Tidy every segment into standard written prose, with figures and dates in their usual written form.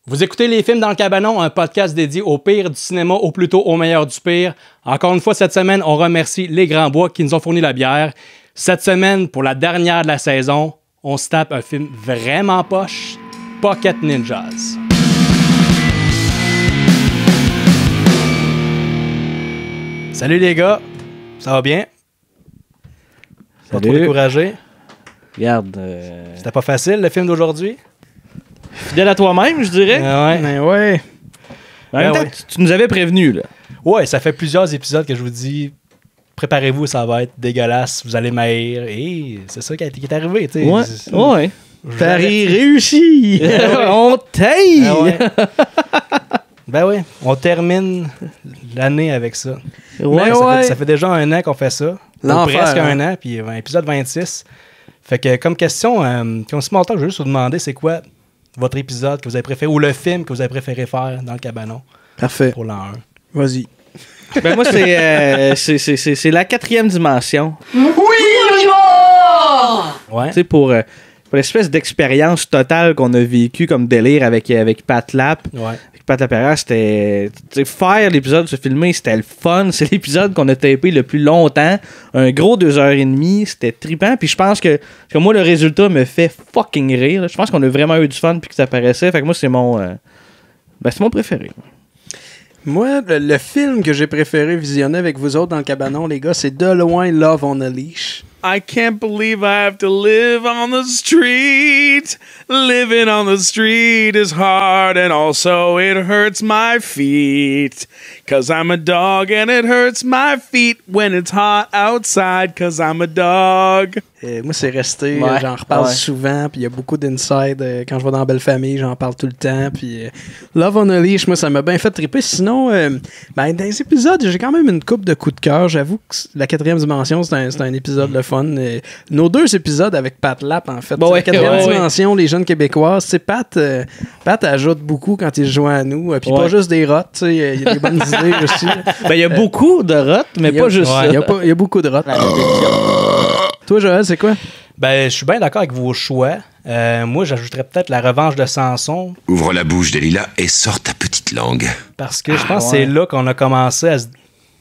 Vous écoutez Les Films dans le Cabanon, un podcast dédié au pire du cinéma, ou plutôt au meilleur du pire. Encore une fois, cette semaine, on remercie les Grands Bois qui nous ont fourni la bière. Cette semaine, pour la dernière de la saison, on se tape un film vraiment poche, Pocket Ninjas. Salut les gars, ça va bien? Pas trop découragé? Regarde. C'était pas facile le film d'aujourd'hui? Fidèle à toi-même, je dirais. Ouais. Mais ouais. En même temps, tu nous avais prévenu, là. Ouais, ça fait plusieurs épisodes que je vous dis, préparez-vous, ça va être dégueulasse, vous allez m'haïr. Et c'est ça qui est arrivé, tu sais. Ouais. Paris réussi! On taille! Ah ouais. Ben oui, on termine l'année avec ça. Ouais, ça fait déjà un an qu'on fait ça. Presque un an, puis épisode 26. Fait que comme question, comme small talk, je vais juste vous demander c'est quoi votre épisode que vous avez préféré ou le film que vous avez préféré faire dans le cabanon. Parfait. Pour l'an 1. Vas-y. Ben moi, c'est la 4e dimension. Oui, Ouais. Tu sais, pour l'espèce d'expérience totale qu'on a vécue comme délire avec Pat Lap. Ouais. Avec Pat Laperrière, c'était... faire l'épisode, se filmer, c'était le fun. C'est l'épisode qu'on a tapé le plus longtemps. Un gros 2h30. C'était trippant. Puis je pense que moi, le résultat me fait fucking rire. Je pense qu'on a vraiment eu du fun puis que ça paraissait. Fait que moi, c'est mon préféré. Moi, le film que j'ai préféré visionner avec vous autres dans le cabanon, les gars, c'est de loin Love on a Leash. I can't believe I have to live on the street. Living on the street is hard, and also it hurts my feet. 'Cause I'm a dog, and it hurts my feet when it's hot outside, 'cause I'm a dog. Moi, c'est resté, Ouais, j'en reparle ouais. souvent, puis il y a beaucoup d'inside. Quand je vais dans Belle Famille, j'en parle tout le temps. Puis Love on a Leash, moi, ça m'a bien fait triper. Sinon, dans les épisodes, j'ai quand même une coupe de coups de cœur. J'avoue que la 4e dimension, c'est un épisode le fun. Nos 2 épisodes avec Pat Lap, en fait. Bon, La 4e ouais. dimension, les jeunes québécoises, c'est Pat ajoute beaucoup quand il se joint à nous. Puis pas juste des rottes, tu sais, il y a des bonnes idées aussi. Ben, il y a beaucoup de rottes, mais pas juste ça. Il y a beaucoup de rottes. Toi, Joël, c'est quoi? Ben, je suis bien d'accord avec vos choix. Moi, j'ajouterais peut-être La Revanche de Samson, Ouvre la bouche, Delilah, et sors ta petite langue. parce que je pense que c'est là qu'on a commencé à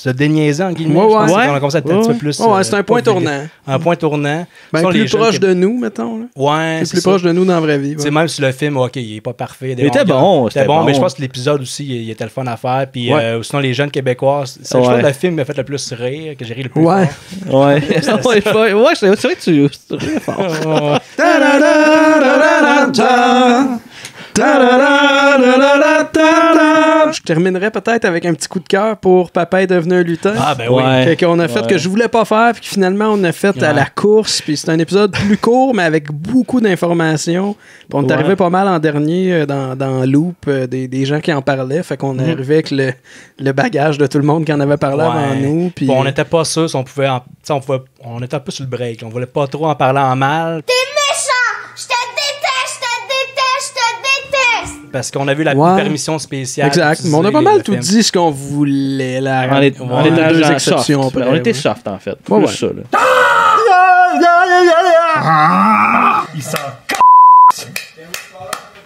se déniaiser, en guillemets. Ouais, Je pense ouais. qu'on a commencé à être un petit peu plus... Ouais, c'est un point pas tournant. Un point tournant. Ben, Sinon, les plus jeunes proche qui- de nous, mettons. Là. Ouais, C'est plus proche de nous dans la vraie vie. Tu sais, ouais. même si le film, OK, il est pas parfait. Il était bon, C'était c'était bon, bon. mais je pense que l'épisode aussi, il était le fun à faire. Puis Ouais. sinon, les jeunes Québécois, c'est le Ouais. choix de le film qui m'a fait le plus rire, que j'ai ri le plus Ouais. fort. Ouais. Ouais, c'est vrai que tu ris fort. Je terminerai peut-être avec un petit coup de cœur pour Papa est devenu un lutin. Ah, ben oui. Ouais. Qu'on a fait que je voulais pas faire, puis finalement on a fait à la course, puis c'est un épisode plus court, mais avec beaucoup d'informations. Puis on est arrivé pas mal en dernier dans Loop, des gens qui en parlaient, fait qu'on est arrivé avec le bagage de tout le monde qui en avait parlé avant nous. Puis Bon, on n'était pas sûr si on pouvait... on était un peu sur le break. On voulait pas trop en parler en mal, T'es méchant! Je te déteste, je te déteste, je te déteste! parce qu'on a vu la Ouais. permission spéciale. exact. Mais on a pas mal tout dit ce qu'on voulait là. On était deux genre exceptions soft. près, On était ouais. soft, en fait. Ouais, Plus ouais. ça, là.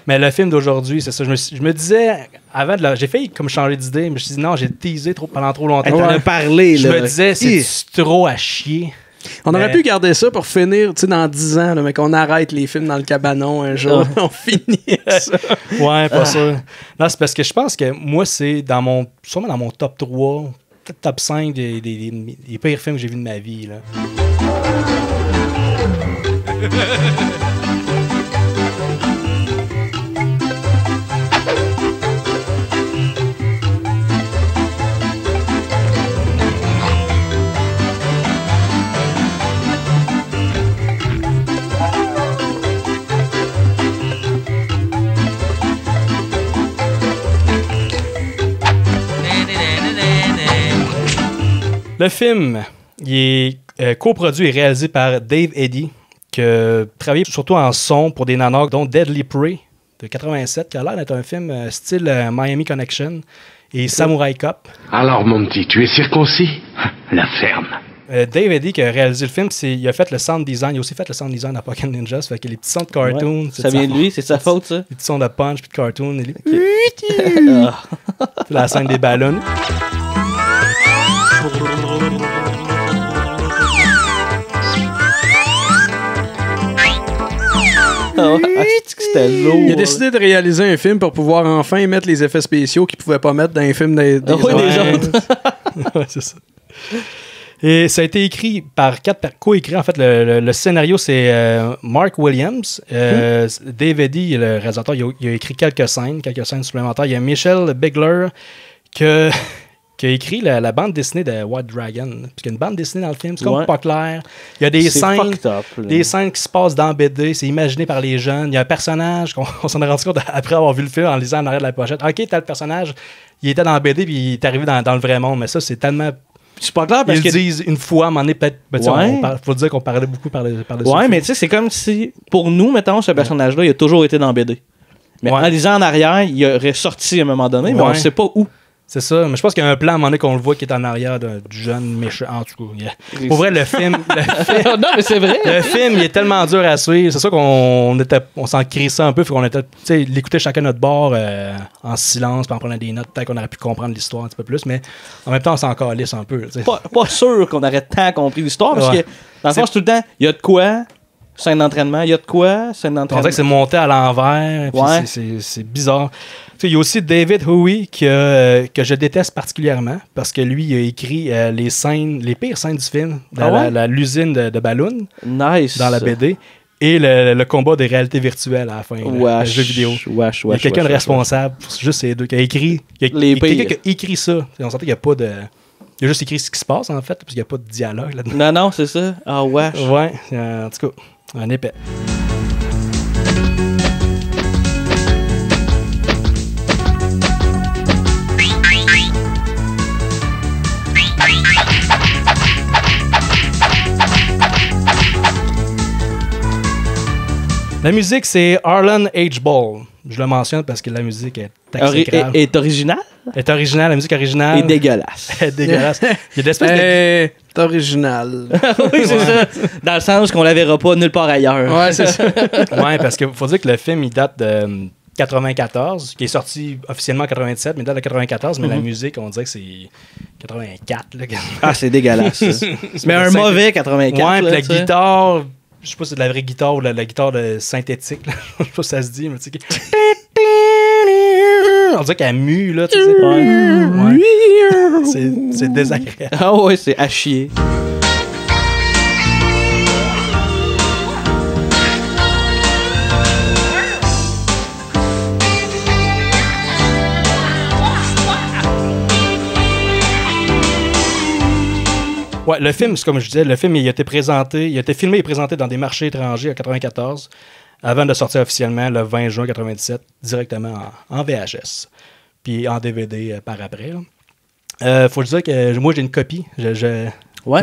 Mais le film d'aujourd'hui, c'est ça. Je me disais, avant j'ai failli comme changer d'idée, mais je me suis dit non, j'ai teasé pendant trop longtemps. Hey, t'en as parlé, Je là. me disais, c'est trop à chier. On aurait Mais- pu garder ça pour finir, tu sais, dans 10 ans, là, mais qu'on arrête les films dans le cabanon un jour. On finit ça. Ouais, pas sûr. Non, c'est parce que je pense que moi, c'est sûrement dans mon top 3, peut-être top 5 des pires films que j'ai vus de ma vie. Là. Le film, il est coproduit et réalisé par Dave Eddy, qui a travaillé surtout en son pour des nanars, dont Deadly Prey de 87, qui a l'air d'être un film style Miami Connection, et Samurai Cop. Alors, mon petit, tu es circoncis? La ferme. Dave Eddy qui a réalisé le film, il a fait le sound design. Il a aussi fait le sound design à Pokémon Ninja. Ça fait que les petits sons de cartoon. Ouais. Ça vient de lui, c'est sa faute, ça. Les petits sons de punch puis de cartoon. La scène des ballons. C'était lourd. Il a décidé de réaliser un film pour pouvoir enfin mettre les effets spéciaux qu'il pouvait pas mettre dans les films des des autres. Ouais, c'est ça. Et ça a été écrit par 4 co-écrits. En fait, le scénario, c'est Mark Williams. Dave Eddy, le réalisateur, il a écrit quelques scènes supplémentaires. Il y a Michel Bigler qui a écrit la bande dessinée de White Dragon. Puis il y a une bande dessinée dans le film, c'est comme pas clair. Il y a des scènes qui se passent dans BD, c'est imaginé par les jeunes. Il y a un personnage qu'on s'en est rendu compte après avoir vu le film en lisant en arrière de la pochette. OK, tel personnage, il était dans BD puis il est arrivé dans le vrai monde. Mais ça, c'est tellement... C'est pas clair parce qu'ils disent une fois, à un moment donné, peut-être. Faut dire qu'on parlait beaucoup par le ouais, mais tu sais, c'est comme si, pour nous, mettons, ce personnage-là, il a toujours été dans BD. Mais en lisant en arrière, il aurait sorti à un moment donné, mais on ne sait pas où. C'est ça, mais je pense qu'il y a un plan à un moment donné qu'on le voit qui est en arrière du jeune méchant. En tout cas, pour vrai, le film. Non, mais c'est vrai. Le film, il est tellement dur à suivre. C'est sûr qu'on s'en crissait un peu, fait qu'on était, tu sais, l'écoutait chacun notre bord en silence, puis en prenant des notes. Peut-être qu'on aurait pu comprendre l'histoire un petit peu plus, mais en même temps, on s'en calisse un peu. Pas sûr qu'on aurait tant compris l'histoire, parce que dans le fond, c'est tout le temps, il y a de quoi. Scène d'entraînement, il y a de quoi? Scène d'entraînement. On dirait que c'est monté à l'envers, puis c'est bizarre. Il y a aussi David Huey que je déteste particulièrement parce que lui, il a écrit les pires scènes du film, l'usine de Balloon, dans la BD, et le combat des réalités virtuelles à la fin, le jeu vidéo. Il y a quelqu'un de responsable pour juste ces deux qui a écrit. Quelqu'un qui a écrit ça. On sentait qu'il n'y a pas de... Il a juste écrit ce qui se passe, en fait, parce qu'il n'y a pas de dialogue là-dedans. Non, c'est ça. Ah, wesh. Ouais, en tout cas, un épais. La musique, c'est Harlan H. Ball. Je le mentionne parce que la musique est exécrable. Est originale? Est originale, la musique originale. Et dégueulasse. Est dégueulasse. Il y a des espèces est original. Oui, c'est ça. Dans le sens qu'on la verra pas nulle part ailleurs. Ouais, c'est ça. Ouais, parce qu'il faut dire que le film, il date de 94, qui est sorti officiellement en 97, mais il date de 94, mais la musique, on dirait que c'est 84. Là. Ah, c'est dégueulasse. Mais un mauvais 84. Ouais, puis la t'sais. guitare... Je sais pas si c'est de la vraie guitare ou de la guitare synthétique. Là. Je sais pas si ça se dit, mais tu sais. On dirait qu'elle mue, là. Tu sais. Ouais. C'est désagréable. Ah ouais, c'est à chier. Ouais, le film, c'est comme je disais, le film, il a été filmé et présenté dans des marchés étrangers en 94, avant de sortir officiellement le 20 juin 97, directement en VHS, puis en DVD par après. Faut dire que moi, j'ai une copie. Je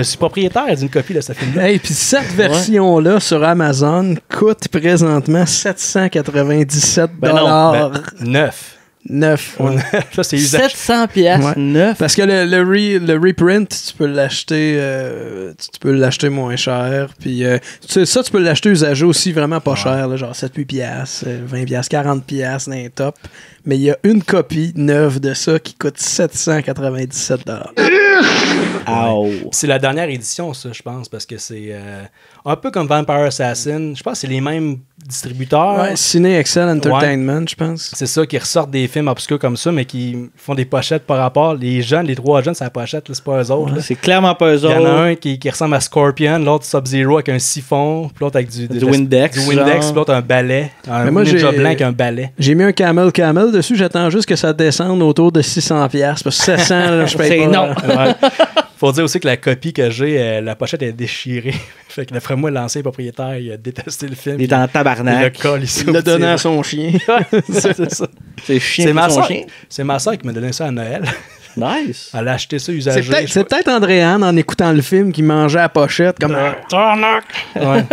suis propriétaire d'une copie de ce film-là. Hey, puis cette version-là sur Amazon coûte présentement 797 $. Neuf. 9. Ouais. Ça, c'est usage. 700 piastres, 9. Parce que le reprint, tu peux l'acheter moins cher. Puis ça, tu peux l'acheter usagé aussi vraiment pas cher, là, genre 7-8 piastres, 20 piastres, 40 piastres dans les top. Mais il y a une copie neuve de ça qui coûte 797 Ouais. C'est la dernière édition, ça, je pense, parce que c'est un peu comme Vampire Assassin. Je pense que c'est les mêmes distributeurs. Ouais, Ciné Excel Entertainment, je pense. C'est ça, qui ressortent des films obscurs comme ça, mais qui font des pochettes par rapport. Les trois jeunes, c'est la pochette, là, c'est pas eux autres. Ouais, c'est clairement pas eux autres. Il y en a un qui ressemble à Scorpion, l'autre Sub-Zero avec un siphon, puis l'autre avec du Windex. Du Windex, puis l'autre un balai. Un ninja blanc avec un balai. J'ai mis un Camel dessus, j'attends juste que ça descende autour de 600$. Parce que 700$, là, je paye pas. Non. Ouais. Faut dire aussi que la copie que j'ai, la pochette est déchirée. Fait que d'après moi, l'ancien propriétaire, il a détesté le film. Il est en tabarnak. Il l'a donné à son chien. C'est ça. C'est chien pour son chien. C'est ma soeur qui m'a donné ça à Noël. Nice. Elle a acheté ça usagé. C'est peut-être Andréane, en écoutant le film, qui mangeait la pochette comme un tarnac. Ouais.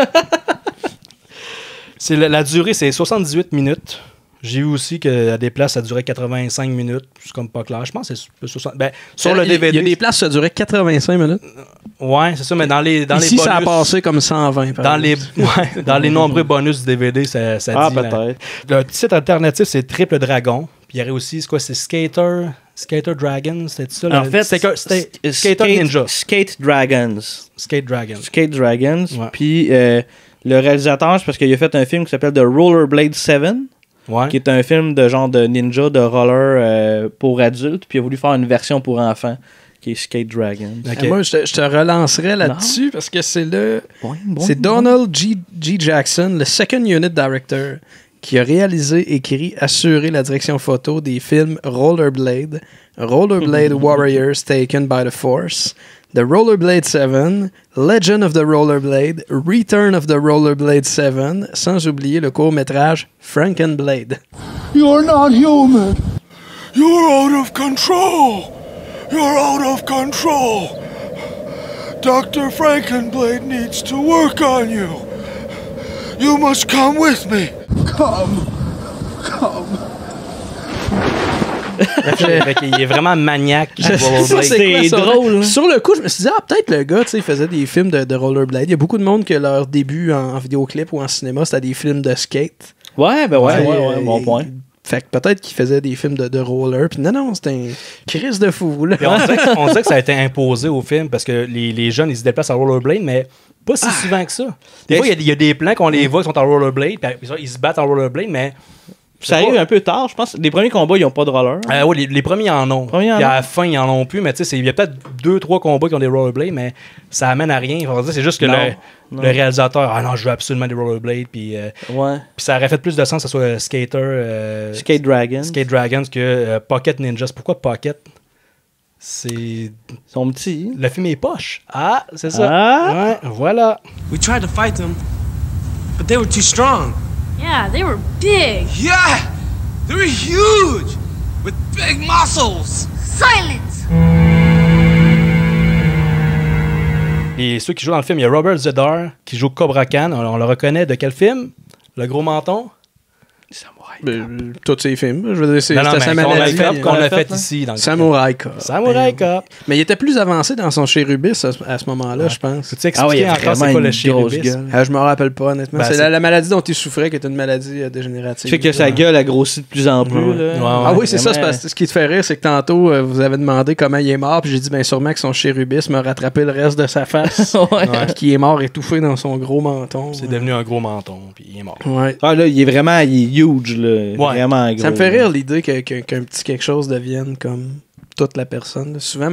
La durée, c'est 78 minutes. J'ai vu aussi qu'à des places, ça durait 85 minutes. C'est comme pas clair. Je pense que c'est 60. Ben, sur le Il y a DVD. des places, ça durait 85 minutes. Ouais, c'est ça, mais dans les Ici, les bonus. ça a passé comme 120. par exemple. Dans les nombreux bonus du DVD, ça dit. peut-être. Le titre alternatif, c'est Triple Dragon. Puis il y aurait aussi, c'est quoi, c'est Skater Dragon, c'était ça? En fait, Skater Ninja. Skate Dragons. Skate Dragon. Skate Dragons. Ouais. Puis le réalisateur, c'est parce qu'il a fait un film qui s'appelle The Rollerblade 7, Ouais. qui est un film de genre de ninja, de roller pour adultes. Puis il a voulu faire une version pour enfants, qui est Skate Dragons. Ok. Moi, je te relancerai là-dessus parce que c'est c'est Donald G. Jackson, le second unit director, qui a réalisé, écrit, assuré la direction photo des films Rollerblade, Rollerblade Warriors Taken by the Force, The Rollerblade 7, Legend of the Rollerblade, Return of the Rollerblade 7, sans oublier le court-métrage Frankenblade. You're not human. You're out of control. You're out of control. Dr. Frankenblade needs to work on you. You must come with me. Come. Il est vraiment maniaque. Ça, Rollerblade. c'est quoi, ça? drôle, hein? Sur le coup, je me suis dit, peut-être le gars, tu sais, il faisait des films de rollerblade. Il y a beaucoup de monde que leur début en vidéoclip ou en cinéma, c'était des films de skate. Ouais, bon Et- point. Fait que peut-être qu'il faisait des films de roller. Puis non, c'était un crise de fou, là. Puis on dirait que ça a été imposé au film parce que les jeunes, ils se déplacent en rollerblade, mais pas si souvent que ça. Des fois, il y a des plans qu'on les voit qui sont en rollerblade, puis ils se battent en rollerblade, mais. Ça arrive un peu tard, je pense. Les premiers combats, ils n'ont pas de roller. Oui, les premiers en ont. Puis à la fin, ils en ont plus, mais tu sais, il y a peut-être 2-3 combats qui ont des rollerblades, mais ça amène à rien. Faut dire, c'est juste que le réalisateur, non, je veux absolument des rollerblades, puis ça aurait fait plus de sens que ce soit Skate Dragons que Pocket Ninjas. Pourquoi Pocket? Ils sont petits. Le film est poche. Ah, c'est ça. Ah. Ouais, voilà. We tried to fight them, but they were too strong. Yeah, they were big. Yeah, they were huge with big muscles. Silence! Et ceux qui jouent dans le film, il y a Robert Zedar qui joue Cobra Khan. On le reconnaît de quel film? Le gros menton? Tous ces films. Je veux dire, c'est Non, c'était sa maladie. qu'on a fait ici. Dans le Samurai Cop. Samurai Cop. Mais il était plus avancé dans son chérubis à ce moment-là, je pense. Peux-tu expliquer encore c'est quoi le chérubis? Je me rappelle pas, honnêtement. C'est la maladie dont il souffrait, qui est une maladie dégénérative. Fait que sa gueule a grossi de plus en plus. Là. Oui, c'est ça. Ce qui te fait rire, c'est que tantôt, vous avez demandé comment il est mort, puis j'ai dit, sûrement que son chérubis m'a rattrapé le reste de sa face. Puis qu'il est mort étouffé dans son gros menton. C'est devenu un gros menton, puis il est mort. Ouais. Ah là, il est huge, là. Vraiment gros. Ça me fait rire l'idée qu'un petit quelque chose devienne comme toute la personne. Là. Souvent,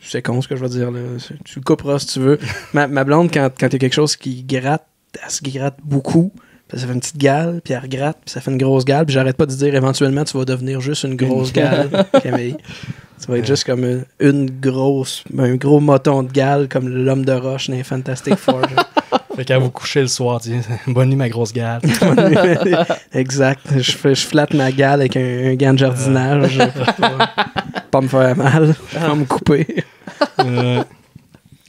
c'est con ce que je vais dire. Là. Tu le couperas si tu veux. ma blonde, quand il y a quelque chose qui gratte, elle se gratte beaucoup. Puis ça fait une petite gale, puis elle regratte, puis ça fait une grosse gale. Puis j'arrête pas de dire éventuellement, tu vas devenir juste une grosse gale, Camille. Tu vas être juste comme un gros moton de gale, comme l'homme de roche dans les Fantastic Four. Fait qu'à vous coucher le soir, tu dis, bonne nuit ma grosse gale. Exact. Je flatte ma gale avec un gant de jardinage. Pas me faire mal. Pas me couper. Il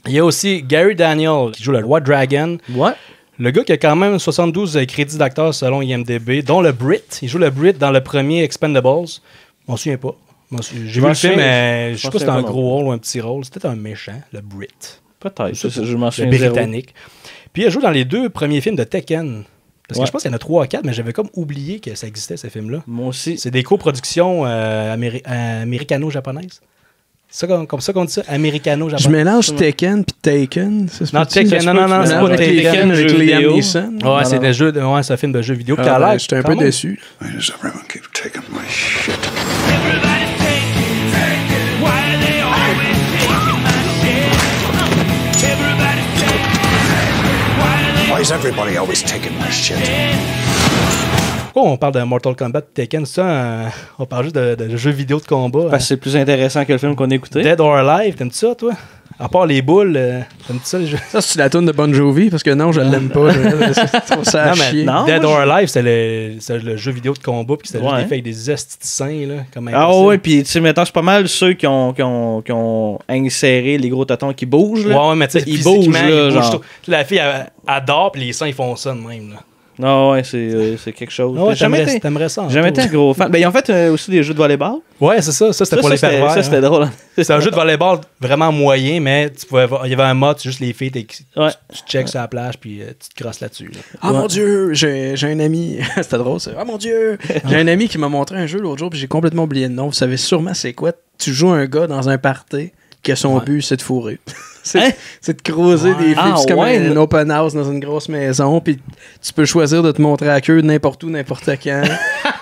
y a aussi Gary Daniel qui joue le White Dragon. Ouais. Le gars qui a quand même 72 crédits d'acteur selon IMDb, dont le Brit. Il joue le Brit dans le premier Expendables. Je m'en souviens pas. J'ai vu le film, mais je sais pas si c'était un gros rôle ou un petit rôle. C'était un méchant, le Brit. Peut-être. Je m'en Le souviens britannique. Puis il a joué dans les 2 premiers films de Tekken. Parce que je pense qu'il y en a 3 ou 4, mais j'avais comme oublié que ça existait, ces films-là. Moi aussi. C'est des coproductions américano-japonaises. C'est comme ça qu'on dit ça, américano-japonais. Je mélange Tekken puis Taken. Non, Tekken, non, c'est pas Taken avec Liam Neeson. Ouais, c'est un film de jeu vidéo. J'étais un peu déçu. Why does everyone keep taking my shit? Why is everybody always taking my shit? Pourquoi on parle de Mortal Kombat Tekken? C'est ça, on parle juste de jeux vidéo de combat. Parce que c'est plus intéressant que le film qu'on a écouté. Dead or Alive, t'aimes-tu ça, toi? À part les boules, t'aimes-tu ça, les jeux? Ça, c'est la toune de Bon Jovi, parce que non, je l'aime pas. C'est trop ça à chier. Dead or Alive, c'est le jeu vidéo de combat, puis c'était juste des faits avec des estis de seins, là, comme ouais, puis tu sais, maintenant, c'est pas mal ceux qui ont inséré les gros tatons qui bougent, là. Ouais, mais tu sais, ils bougent, là, genre. La fille, elle dort, puis les seins, ils font ça de même, là. Non, ouais, c'est quelque chose. Ouais, J'ai jamais t'aimerais ça. été un gros fan. Ben, ils ont fait aussi des jeux de volleyball. Ouais, c'est ça. Ça, c'était pour les pervers. Ça, c'était drôle. C'est un jeu de volleyball vraiment moyen, mais il y avait un mode, c'est juste les filles, tu checks sur la plage, puis tu te crosses là-dessus. Là. Ah mon Dieu, j'ai un ami. C'était drôle, ça. Ah mon Dieu, j'ai un ami qui m'a montré un jeu l'autre jour, puis j'ai complètement oublié le nom. Vous savez sûrement c'est quoi? Tu joues un gars dans un party que son but, c'est de fourrer. C'est de creuser des filles. C'est comme une open house dans une grosse maison, puis tu peux choisir de te montrer à queue n'importe où, n'importe quand.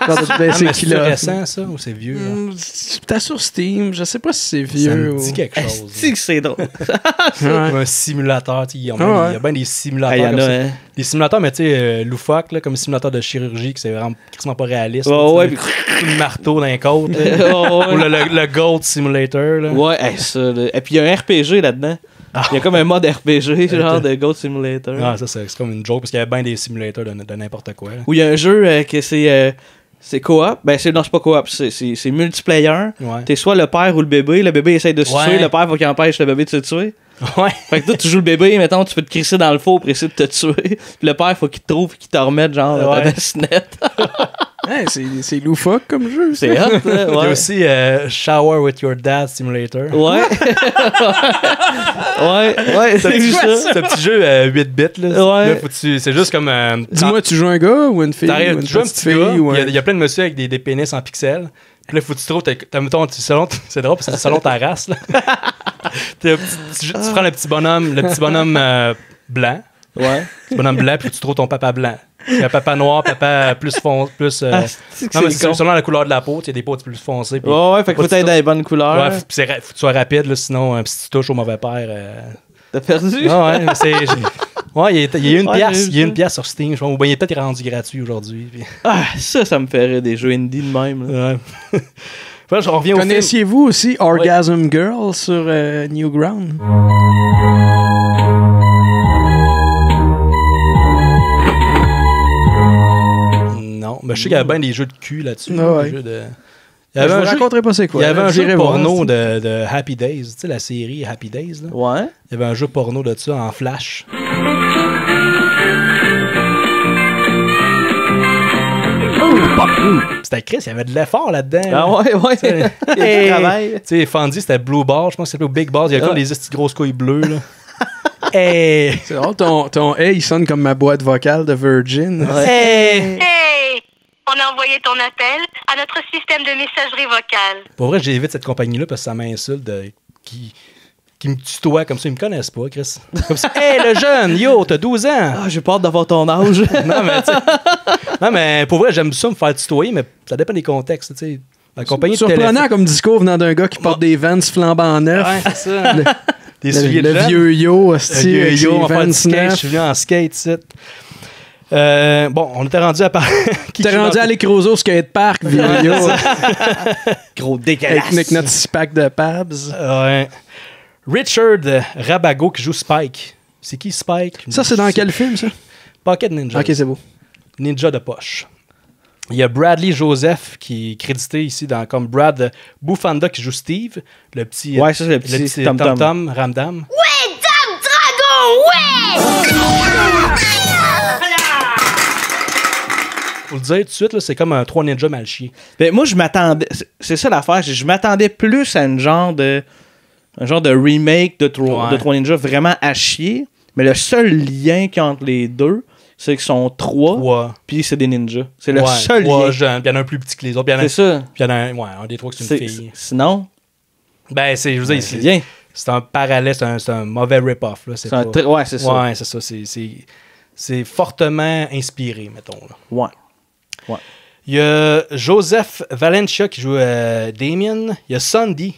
C'est récent, ça, ou c'est vieux? C'est peut-être sur Steam, je sais pas si c'est vieux. Ça me dit quelque chose. C'est drôle. Un simulateur, il y a bien des simulateurs comme ça. Des simulateurs, mais tu sais, loufoques, là, comme simulateur de chirurgie, que c'est vraiment quasiment pas réaliste. Le marteau dans les côtes. Ou le Gold Simulator. Là. Ouais, ça. Et puis il y a un RPG là-dedans. Il y a comme un mode RPG, genre de Gold Simulator. Ah, ça, c'est comme une joke, parce qu'il y a bien des simulateurs de n'importe quoi. Là. Où il y a un jeu que c'est coop. Ben, non, c'est pas coop, c'est multiplayer. Ouais. T'es soit le père ou le bébé. Le bébé essaie de se tuer. Le père faut qu'il empêche le bébé de se tuer. Ouais. Fait que toi, tu joues le bébé, mettons, tu peux te crisser dans le four pour essayer de te tuer. Puis le père, faut qu'il te trouve et qu'il te remette, genre, ta bassinette. C'est loufoque comme jeu. C'est hot, là. Ouais. Il y a aussi Shower with Your Dad Simulator. Ouais. ouais, c'est ça. Ce petit jeu 8 bits. Là. Ouais. C'est juste comme. Dis-moi, tu joues un gars ou une fille? Tu joues un petit gars. Il y a plein de monsieur avec des pénis en pixels. Puis là, faut que tu trouves, c'est drôle parce que c'est selon ta race. Là. Tu prends le petit bonhomme blanc. Ouais. Petit bonhomme blanc, puis tu trouves ton papa blanc. Il y a papa noir, papa plus foncé. Non, mais c'est selon la couleur de la peau, il y a des peaux plus foncées. Puis ouais, fait que faut être dans les bonnes couleurs. Ouais, faut que tu sois rapide, là, sinon, si tu touches au mauvais père. T'as perdu? Ouais, mais c'est. Ouais, il y a une pièce. Il y a une pièce sur Steam, je pense. Ou bien il est peut-être rendu gratuit aujourd'hui. Puis... Ah, ça me ferait des jeux indie de même. Là. Ouais. Enfin, on revient Connaissiez-vous aussi Orgasm Girl sur Newground? Non, mais je sais qu'il y avait bien des jeux de cul là-dessus. Ouais. Je vous raconterai pas c'est quoi. Il y avait un jeu porno de Happy Days, tu sais, la série Happy Days. Là. Ouais. Il y avait un jeu porno de ça en flash. C'était Chris, il y avait de l'effort là-dedans. Ah ouais. Il y a du travail. Tu sais, Fonzie, c'était Blue Ball. Je pense que c'était Big Balls. Il y a comme des grosses couilles bleues. Là. Hey! C'est drôle, ton hey, il sonne comme ma boîte vocale de Virgin. Hey! On a envoyé ton appel à notre système de messagerie vocale. Pour vrai, j'évite cette compagnie-là parce que ça m'insulte qui me tutoie comme ça. Ils me connaissent pas, Chris. Comme ça, hey, le jeune, yo, t'as 12 ans. Ah, j'ai peur d'avoir ton âge. Non, mais pour vrai, j'aime ça me faire tutoyer, mais ça dépend des contextes, tu sais. La compagnie de surprenant comme discours venant d'un gars qui porte des Vans flambant neufs. Ouais, c'est ça. Le vieux yo, hostie. Le vieux yo, on va faire du skate. neufs. Je suis venu en skate, ici. Bon, on était rendu à T'es rendu à l'Écroso Skatepark, vieux yo. Gros dégueulasse. Avec notre 6-pack de Pabs. Ouais. Richard Rabago qui joue Spike. C'est qui Spike? Ça, c'est dans quel film, ça? Pocket Ninja. Ok, c'est beau. Ninja de poche. Il y a Bradley Joseph qui est crédité ici comme Brad Bufanda qui joue Steve. Le petit, ouais, ça, c'est le petit Tom Ramdam. Ouais, Dame Dragon, ouais! Faut le dire tout de suite, là, c'est comme un 3 ninjas mal chiés. Ben, moi, je m'attendais... C'est ça l'affaire. Je m'attendais plus à un genre de remake de 3 ninjas vraiment à chier. Mais le seul lien qu'il y a entre les deux, c'est qu'ils sont 3, puis c'est des ninjas. C'est le seul lien. Jeunes, puis il y en a un plus petit que les autres. C'est ça. Puis il y en a un des 3 qui c'est une fille. Sinon... Ben, je veux dire, c'est bien. C'est un parallèle, c'est un mauvais rip-off. Là. C'est ouais, c'est ça. Ouais, c'est ça. C'est fortement inspiré, mettons. Là. Ouais. Il y a Joseph Valencia qui joue Damien. Il y a Sandy.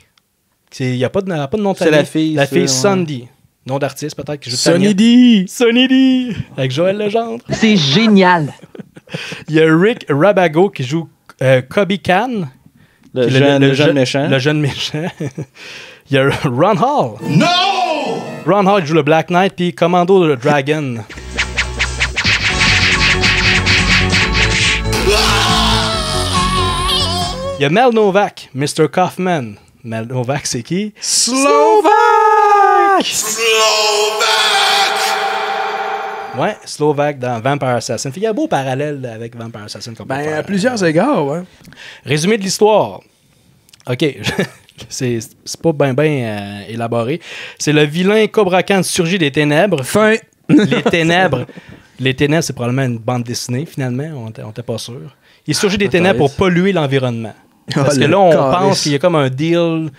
Il n'y a pas de nom de famille. C'est la fille. La fille Sandy. Nom d'artiste peut-être qui joue Sonny D. Sonny D. Avec Joël Legendre. C'est génial. Il y a Rick Rabago qui joue Kobe Khan. Le jeune méchant. Le jeune méchant. Il y a Ron Hall. No! Ron Hall qui joue le Black Knight puis Commando le Dragon. Il y a Mel Novak, Mr. Kaufman. Mel Novak, c'est qui? Slovak! Ouais, Slovak dans Vampire Assassin. Il y a un beau parallèle avec Vampire Assassin. À plusieurs égards, ouais. Résumé de l'histoire. OK. c'est pas bien élaboré. C'est le vilain Cobra Khan surgit des ténèbres. Fin. Les ténèbres. Les ténèbres, c'est probablement une bande dessinée, finalement. On n'était pas sûr. Il surgit des ténèbres pour polluer l'environnement. Parce que là, on pense qu'il y a comme un deal,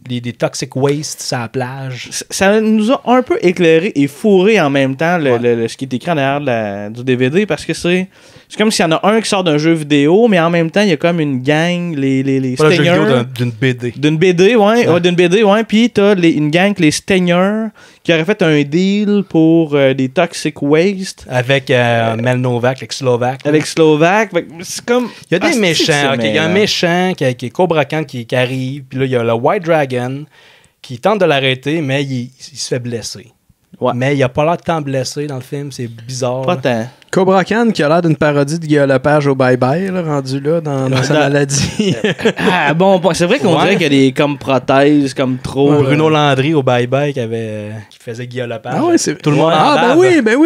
des toxic waste sur la plage. Ça nous a un peu éclairé et fourré en même temps ce qui est écrit en arrière du DVD, parce que c'est comme s'il y en a un qui sort d'un jeu vidéo, mais en même temps, il y a comme une gang, les Pas Stingers. un jeu vidéo d'une BD. D'une BD, ouais. D'une BD, ouais. Puis t'as une gang, les Stingers, qui aurait fait un deal pour des toxic waste. Avec Mel Novak, avec Slovak. Avec Slovak. C'est comme... Il y a des méchants. Il y a un méchant qui est Cobra Khan qui arrive. Puis là, il y a le White Dragon qui tente de l'arrêter, mais il se fait blesser. Ouais. Mais il a pas l'air de tant blessé dans le film. C'est bizarre. Pas tant. Cobra Khan qui a l'air d'une parodie de Guillaume Lepage au Bye Bye, là, rendu là dans sa maladie. Bon, c'est vrai qu'on dirait qu'il y a des comme prothèses, comme trop. Bruno Landry au Bye Bye qui faisait Guillaume Lepage. Ah ouais, c'est... Tout le monde en ben oui. Ben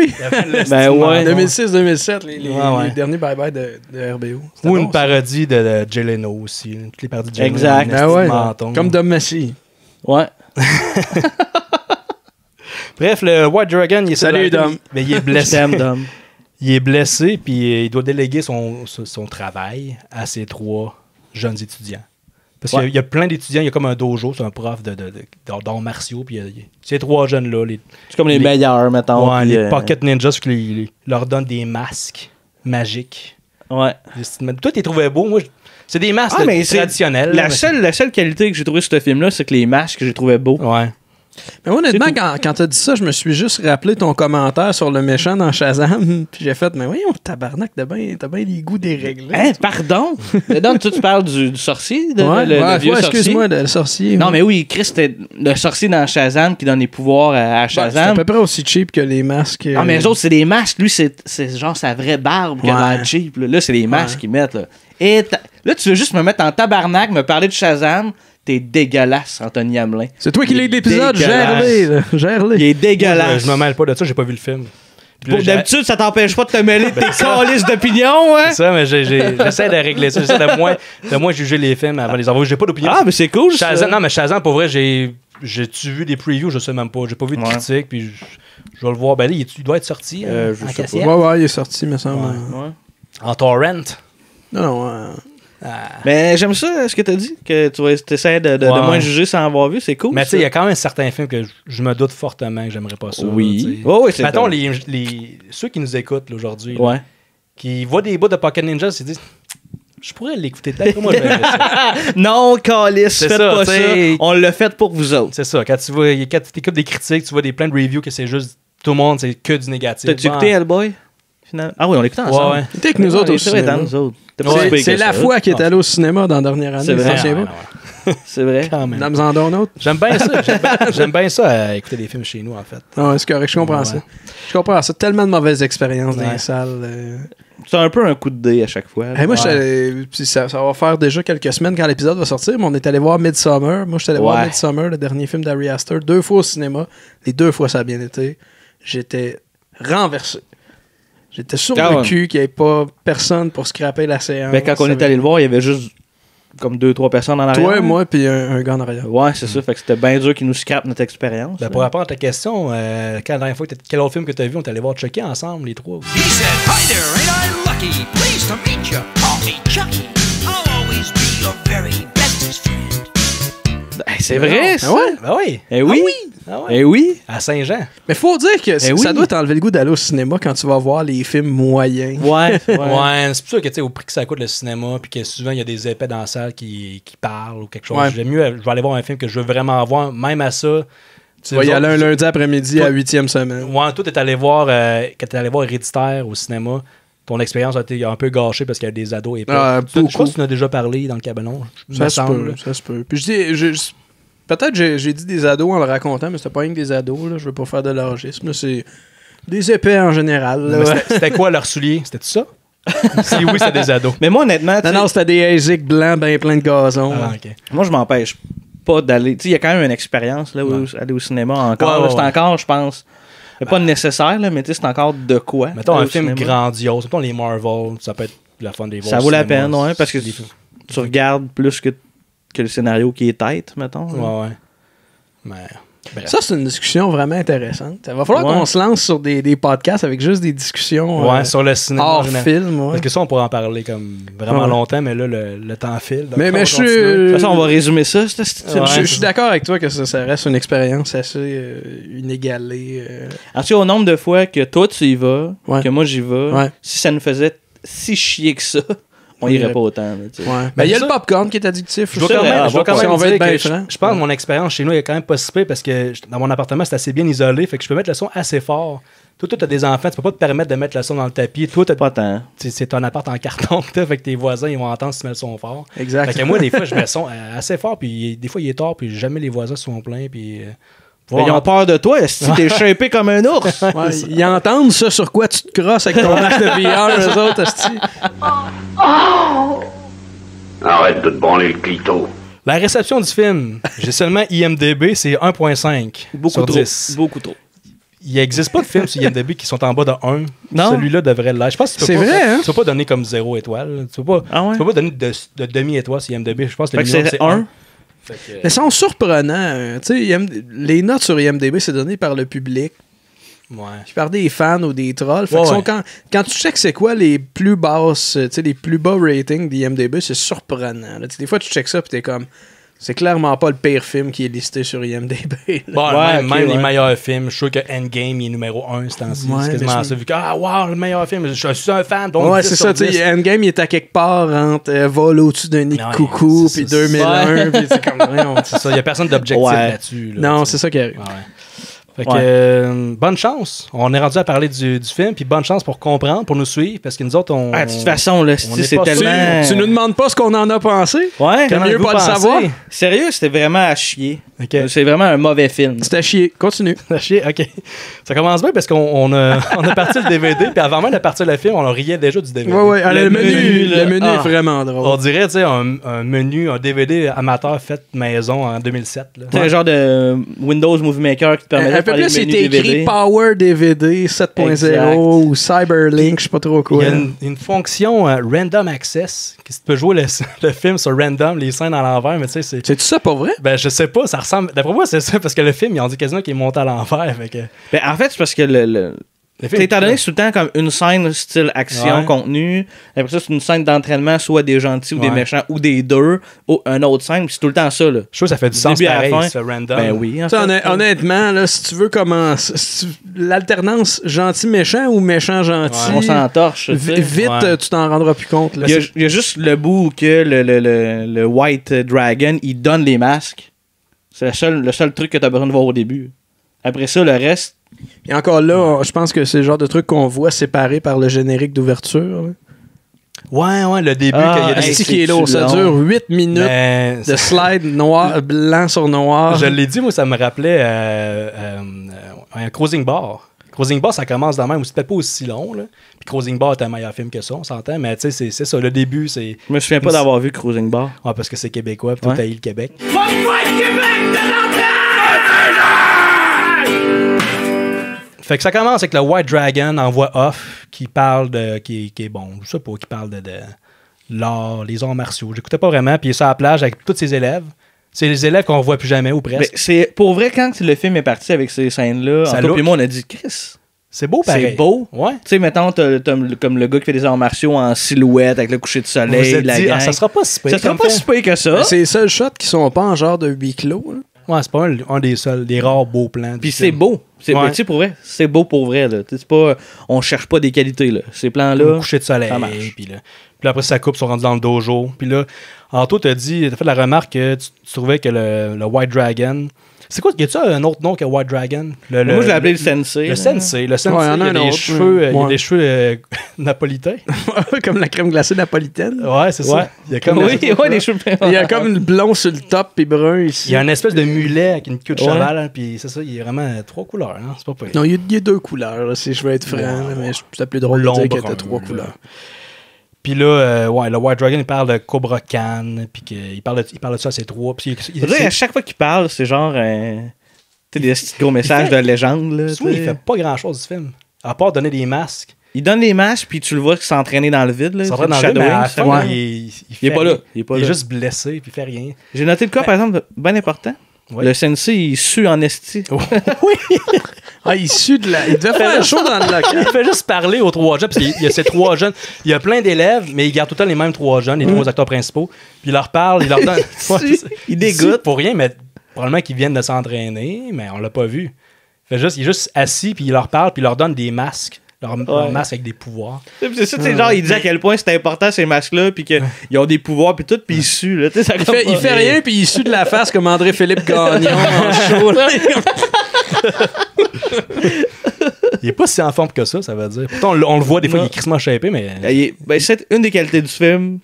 ouais. 2006-2007, les derniers Bye Bye de RBO. C'était ou une parodie de Jay Leno aussi. Toutes les parodies de Jay Leno. Exact. Comme Dom Massy. Ouais. Bref, le White Dragon, il est Salut, Dom. Mais il est blessé. Dom. Il est blessé, puis il doit déléguer son travail à ses 3 jeunes étudiants. Parce qu'il y a plein d'étudiants, il y a comme un dojo, c'est un prof d'arts martiaux, puis ces 3 jeunes-là. C'est comme les meilleurs, mettons. Ouais, les Pocket Ninjas, qui leur donnent des masques magiques. Ouais. Toi, tu les trouvais beaux. Moi, c'est des masques traditionnels. La seule qualité que j'ai trouvée sur ce film-là, c'est que les masques, j'ai trouvé beaux. Ouais. Mais honnêtement, quand t'as dit ça, je me suis juste rappelé ton commentaire sur le méchant dans Shazam. Puis j'ai fait, mais voyons, tabarnak, t'as bien les goûts déréglés. Hein, pardon? Donc, tu parles du sorcier? Le vieux sorcier? Excuse-moi, le sorcier. Non, mais oui, Chris, c'était le sorcier dans Shazam qui donne les pouvoirs à Shazam. C'est à peu près aussi cheap que les masques. Non, mais les autres, c'est des masques. Lui, c'est genre sa vraie barbe qui a l'air cheap. Là, c'est les masques qu'ils mettent. Là. Et là, tu veux juste me mettre en tabarnak, me parler de Shazam. T'es dégueulasse, Anthony Hamelin. C'est toi qui lis l'épisode, gère-les. Il est dégueulasse. Je me mêle pas de ça, j'ai pas vu le film. D'habitude, ça t'empêche pas de te mêler de tes calices d'opinion, hein? C'est ça, mais j'essaie de régler ça. J'essaie de moins juger les films avant de les envoyer. J'ai pas d'opinion. Ah, mais c'est cool, Shazam, non, mais Shazam, pour vrai, j'ai-tu vu des previews, je sais même pas. J'ai pas vu de critiques, puis je vais le voir. Ben là, il doit être sorti en cassette. Ouais, il est sorti, me semble. Ouais. En torrent. Non. Mais j'aime ça, ce que t'as dit, que tu essaies de moins juger sans avoir vu, c'est cool. Mais tu sais, il y a quand même certains films que je me doute fortement que j'aimerais pas ça. Oui. C'est mettons, ceux qui nous écoutent là, aujourd'hui, là, qui voient des bouts de Pocket Ninja, ils se disent, je pourrais l'écouter peut-être. Moi, je verrais ça. Non, calice, faites pas ça. On l'a fait pour vous autres. C'est ça. Quand tu écoutes des critiques, tu vois plein de reviews que c'est juste tout le monde, c'est que du négatif. T'as-tu écouté Hellboy? Ah oui, on l'écoutait ensemble. Ouais. T'es avec nous autres aussi. C'est la fois qu'il est allé au cinéma dans la dernière année. C'est vrai. C'est vrai. Nous en donnons d'autres. J'aime bien ça. J'aime bien ça, écouter des films chez nous, en fait. Ah, c'est correct, je comprends ça. Je comprends ça. Tellement de mauvaises expériences dans les salles. C'est un peu un coup de dé à chaque fois. Moi, ça va faire déjà quelques semaines quand l'épisode va sortir, mais on est allé voir Midsommar. Moi, je suis allé voir Midsommar, le dernier film d'Ari Aster, 2 fois au cinéma. Les 2 fois, ça a bien été. J'étais renversé. J'étais sur le cul qu'il n'y ait pas personne pour scraper la séance. Ben, quand on est allé le voir, il y avait juste comme 2-3 personnes en arrière. Toi, moi, puis un gars en arrière. Ouais, c'est ça. Fait que c'était bien dur qu'ils nous scrapent notre expérience. Ben, pour répondre à ta question, quelle autre film que tu as vu, on est allé voir Chucky ensemble, les 3 aussi. He said, hi there, ain't I lucky? Pleased to meet you. Call me Chucky. I'll always be your very bestest friend. C'est vrai, ça? Ben oui. Eh oui. Eh oui. À Saint-Jean. Mais faut dire que ça doit t'enlever le goût d'aller au cinéma quand tu vas voir les films moyens. Ouais, c'est pour ça que, tu sais, au prix que ça coûte le cinéma, puis que souvent, il y a des épais dans la salle qui parlent ou quelque chose. J'aime mieux, je vais aller voir un film que je veux vraiment voir, même à ça. Tu vas y aller un lundi après-midi à 8e semaine. Ouais, toi, t'es allé voir, quand t'es allé voir Héréditaire au cinéma, ton expérience a été un peu gâchée parce qu'il y a des ados épais. Je crois que tu en as déjà parlé dans le cabanon. Ça se peut. Puis peut-être j'ai dit des ados en le racontant, mais c'était pas rien que des ados. Là. Je veux pas faire de l'orgisme. C'est des épais en général. C'était quoi leurs souliers? C'était ça? Si oui, c'était des ados. Mais moi, honnêtement... Non, c'était des ASIC blancs ben plein de gazon. Moi, je m'empêche pas d'aller... Tu sais, il y a quand même une expérience là, aller au cinéma encore. C'est encore, je pense... C'est pas nécessaire, là, mais tu sais, c'est encore de quoi. Mettons un au film cinéma. grandiose, mettons les Marvel, ça peut être la fun des voir. Ça au vaut la cinéma. peine, ouais, parce que tu regardes plus que le scénario qui est tête, mettons. là. Ouais. Mais. Bref. Ça, c'est une discussion vraiment intéressante. Il va falloir qu'on se lance sur des podcasts avec juste des discussions sur le cinéma. hors en général. film. Ouais. Parce que ça, on pourrait en parler comme vraiment longtemps, mais là, le temps file. donc Mais on va je continuer. suis. De toute façon, on va résumer ça. Je suis d'accord avec toi que ça reste une expérience assez inégalée. Ensuite, au nombre de fois que toi, tu y vas, Ouais. que moi, j'y vais, Ouais. si ça nous faisait si chier que ça, on irait pas autant. Là, tu sais. Ouais. Ben, Il y a ça- le popcorn qui est addictif. Je dois aussi. quand même, Ah, je dois quand si même on veut dire être bien que franc. je pense que mon expérience chez nous est quand même pas si pire parce que dans mon appartement, c'est assez bien isolé. Fait que je peux mettre le son assez fort. Toi, t'as des enfants, tu peux pas te permettre de mettre le son dans le tapis. Toi, Pas tant. c'est un appart en carton que t'as, fait que tes voisins, ils vont entendre si tu mets le son fort. Exact. Fait que moi, des fois, je mets le son assez fort, puis des fois, il est tard, puis jamais les voisins sont pleins, puis... Mais ils ont peur de toi. Si t'es shapé comme un ours. Ouais, ils entendent ça sur quoi tu te crosses avec ton masque de VR, eux autres, esti. Arrête de te branler le clito. La réception du film, j'ai seulement IMDB, c'est 1.5 Beaucoup sur trop. 10. Beaucoup trop. Il n'existe pas de films sur IMDb qui sont en bas de 1. Non. Celui-là devrait l'être. Je pense que tu peux C'est pas, vrai, hein? tu peux pas donner comme 0 étoile. Tu peux pas, Ah ouais? tu peux pas donner de demi-étoile sur IMDb. Je pense que Fait le que minimum, c'est c'est 1. 1. Fait que, Mais ils sont surprenants. Tu sais, les notes sur IMDb, c'est donné par le public. ouais. Puis par des fans ou des trolls. Fait Ouais, que sont ouais. quand tu checks c'est quoi les plus basses, tu sais, les plus bas ratings d'IMDb, c'est surprenant. Là. Tu sais, des fois, tu checks ça puis t'es comme, c'est clairement pas le pire film qui est listé sur IMDb. là. Bon, Ouais, même, ok, même les ouais. meilleurs films, je suis sûr que Endgame il est numéro 1 ce temps-ci. Ouais, c'est quasiment mais ça. Vu que, wow, le meilleur film, je suis un fan. Donc Ouais, 10 c'est sur ça. Tu 10. sais, Endgame, il est à quelque part entre Vol au-dessus d'un nid de Ouais, coucou c'est puis ça, 2001. Puis c'est comme, voyons, C'est ça, il n'y a personne d'objectif Ouais. là-dessus. là, non, tu sais. c'est ça qui arrive. Ouais. Fait que, Ouais. bonne chance. On est rendu à parler du film, puis bonne chance pour comprendre, pour nous suivre, parce que nous autres, on. Ah, de toute façon, là, on est c'est pas tellement. Tu nous demandes pas ce qu'on en a pensé? Ouais. T'as mieux pas le savoir. Sérieux, c'était vraiment à chier. Ok. C'est vraiment un mauvais film. C'était à chier. Continue. Chier, ok. Ça commence bien parce qu'on a, on a parti le DVD, puis avant même de partir le film, on riait déjà du DVD. Ouais, ouais. Ah, le menu là. est vraiment drôle. On dirait, tu sais, un menu, un DVD amateur fait maison en 2007. Là. C'est un genre de Windows Movie Maker qui te permet de Un peu faire les plus, menus c'était écrit DVD. Power DVD 7.0 Exact. ou Cyberlink, je sais pas trop Il quoi. y a une fonction Random Access qui tu peux jouer le film sur random, les scènes à l'envers, mais tu sais, c'est. C'est-tu ça pour vrai? Ben, je sais pas, ça ressemble. D'après moi, c'est ça, parce que le film, ils ont dit quasiment qu'il est monté à l'envers. Fait que. Ben, en fait, c'est parce que le Le film, étant donné que c'est tout le temps comme une scène style action, Ouais. contenu, après ça, c'est une scène d'entraînement, soit des gentils ou des Ouais. méchants, ou des deux, ou un autre scène, puis c'est tout le temps ça, là. je trouve que ça fait du Du sens début à la pareil, fin. ce random. Ben oui, en Tu sais, fait. honnêtement, là, si tu veux commencer, l'alternance gentil-méchant ou méchant-gentil, On s'entorche, tu sais. vite, Ouais. tu t'en rendras plus compte. là. Il y a juste le bout où que le White Dragon, il donne les masques. C'est le seul truc que tu as besoin de voir au début. Après ça, le reste, Et encore là, je pense que c'est le genre de truc qu'on voit séparé par le générique d'ouverture. là. Ouais, le début, Ah, qu'il y a des. Est-ce c'est qui est lourd? Ça long. dure 8 minutes Mais de slide noir, blanc sur noir. je l'ai dit, moi, ça me rappelait un Cruising Bar. Cruising Bar, ça commence dans le même, c'est peut-être pas aussi long. Là. Puis Cruising Bar est un meilleur film que ça, on s'entend. Mais tu sais, c'est ça, le début, c'est. je me souviens pas d'avoir vu Cruising Bar. Ouais, parce que c'est québécois, puis Ouais. tout haït le Québec. Fait que ça commence avec le White Dragon en voix off qui parle de. qui est bon, je sais pas, qui parle de l'art, les arts martiaux. J'écoutais pas vraiment, puis il est sur la plage avec tous ses élèves. C'est les élèves qu'on voit plus jamais ou Mais presque. c'est pour vrai, quand le film est parti avec ces scènes-là, Ça Anto look. et moi, on a dit, Chris, C'est beau pareil. c'est beau. Ouais. Tu sais, mettons, t'as comme le gars qui fait des arts martiaux en silhouette avec le coucher de On soleil, s'est la dit, gang. ça sera pas si pire Ça sera comme pas film. si pire que ça. Ben, c'est les seuls shots qui sont pas en genre de huis clos. là. Ouais, c'est pas un des seuls, des rares beaux plans. Puis du c'est film. beau. C'est Ouais. tu sais, pour vrai, c'est beau pour vrai. Là. Tu sais, c'est pas, on cherche pas des qualités. Là. Ces Un plans-là, coucher de soleil. ça marche. Puis là, après, ça coupe, ils sont rendus dans le dojo. Puis là, Anto t'as fait la remarque que tu trouvais que le White Dragon. C'est quoi, y a-tu un autre nom que White Dragon? Moi, je l'ai appelé le Sensei. Le là. Sensei. Le Sensei, Ouais, il y en a il y a un des autre, cheveux, il y a ouais. des cheveux napolitains. Comme la crème glacée napolitaine. Ouais, c'est Ouais. ça. Il y a comme Oui, ouais, des cheveux. Il y a comme une blonde sur le top puis brun ici. il y a une espèce de mulet avec une queue de Ouais. cheval, hein, puis c'est ça, il y a vraiment 3 couleurs, hein, c'est pas pire. Non, il y a 2 couleurs, là, si je veux être franc, là, mais c'est plus drôle de Long dire qu'il y brun, a 3 là. couleurs. Puis là, le White Dragon, il parle de Cobra Khan, puis qu'il parle de ça à ses 3. Puis Je veux dire, à chaque fois qu'il parle, c'est genre sais, des petits gros messages de légende. Là, Oui, il fait pas grand-chose, ce film. À part donner des masques. Il donne les masques, puis tu le vois s'entraîner dans le vide. Là, Il s'entraîne dans le vide, mais à la fin, ouais. il est pas là. Il est juste blessé, puis il fait rien. J'ai noté le cas, par exemple, bien important. Ouais. Le sensei, il sue en esti. Oui! Ah, il sue de la... Il devait faire un show dans le local. Il fait juste parler aux 3 jeunes, parce qu'il y a ces 3 jeunes. Il y a plein d'élèves, mais il garde tout le temps les mêmes 3 jeunes, les 3 acteurs principaux. Puis il leur parle, il leur donne... il dégoûte. Pour rien, mais probablement qu'ils viennent de s'entraîner, mais on l'a pas vu. Il est juste assis, puis il leur parle, puis il leur donne des masques. Leur masque avec des pouvoirs. C'est ça, tu sais, genre, il dit à quel point c'est important ces masques-là, puis qu'ils ont des pouvoirs, puis tout, puis il sue, là. Ça il fait rien, puis il sue de la face comme André-Philippe Gagnon en show, là. Il est pas si en forme que ça veut dire. Pourtant, on le voit des fois, il est crissement shapé, mais... c'est une des qualités du film.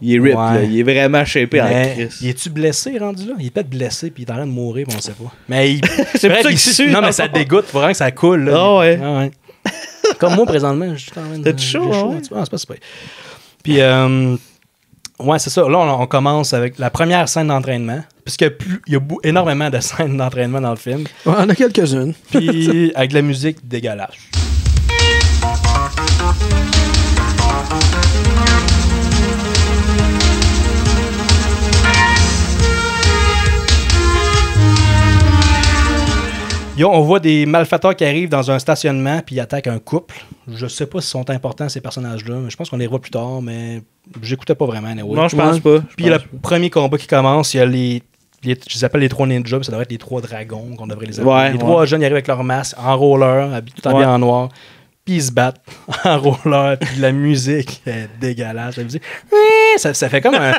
Il est rip, là. Il est vraiment shapé en Christ. Il est-tu blessé rendu là? Il est peut-être blessé, puis il est en train de mourir, puis on sait pas. Mais il... c'est pour ça qu'il sue. Non, mais ça dégoûte, faut vraiment que ça coule, là. Ah ouais. Ah ouais. Comme moi, présentement, je suis en train de... T'es chaud, hein? Ah, c'est pas super. Puis, ouais, c'est ça. Là, on commence avec la première scène d'entraînement. Puisqu'il y a énormément de scènes d'entraînement dans le film. Ouais, on a quelques-unes. Puis, avec de la musique dégueulasse. On voit des malfaiteurs qui arrivent dans un stationnement puis ils attaquent un couple. Je sais pas si sont importants ces personnages-là, mais je pense qu'on les revoit plus tard, mais j'écoutais pas vraiment. Anyway. Non, je pense pas. Puis le premier combat qui commence, il y a je les appelle les 3 ninjas, puis ça devrait être les 3 dragons qu'on devrait les appeler. Ouais, les 3 jeunes, ils arrivent avec leur masque, en roller, tout habillés en noir, puis ils se battent en roller, puis la musique est dégueulasse. La musique, ça fait comme un...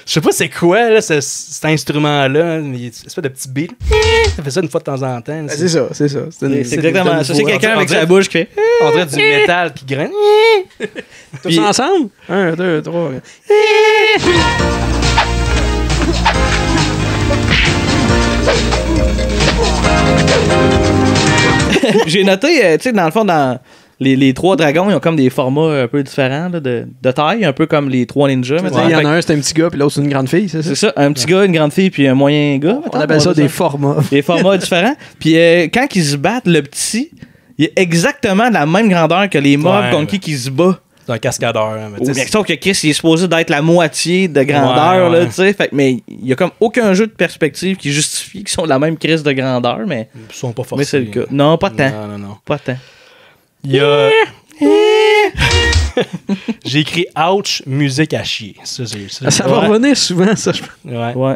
Je sais pas c'est quoi là, cet instrument-là, mais c'est espèce de petit beat. Ça fait ça une fois de temps en temps. C'est ça. C'est exactement ça. C'est quelqu'un avec sa bouche qui fait... On dirait du métal qui graine. Tous ensemble? 1, 2, 3. J'ai noté, tu sais, dans le fond, dans... Les 3 dragons, ils ont comme des formats un peu différents là, de taille, un peu comme les 3 ninjas. Il y en a un, c'est un petit gars, puis l'autre, c'est une grande fille, c'est ça? C'est ça, un petit gars, une grande fille, puis un moyen gars. On appelle ça des formats. Des formats différents. Puis quand ils se battent, le petit, il est exactement de la même grandeur que les mobs contre qui se bat. C'est un cascadeur. Sauf que Chris, il est supposé d'être la moitié de grandeur, là, tu sais. Mais il y a comme aucun jeu de perspective qui justifie qu'ils sont de la même crise de grandeur, mais... Ils sont pas forcés. Mais c'est le cas. Non, pas tant. Non. Pas tant. Il y a... J'ai écrit « Ouch, musique à chier ». Ça va revenir souvent, ça, je pense. Ouais.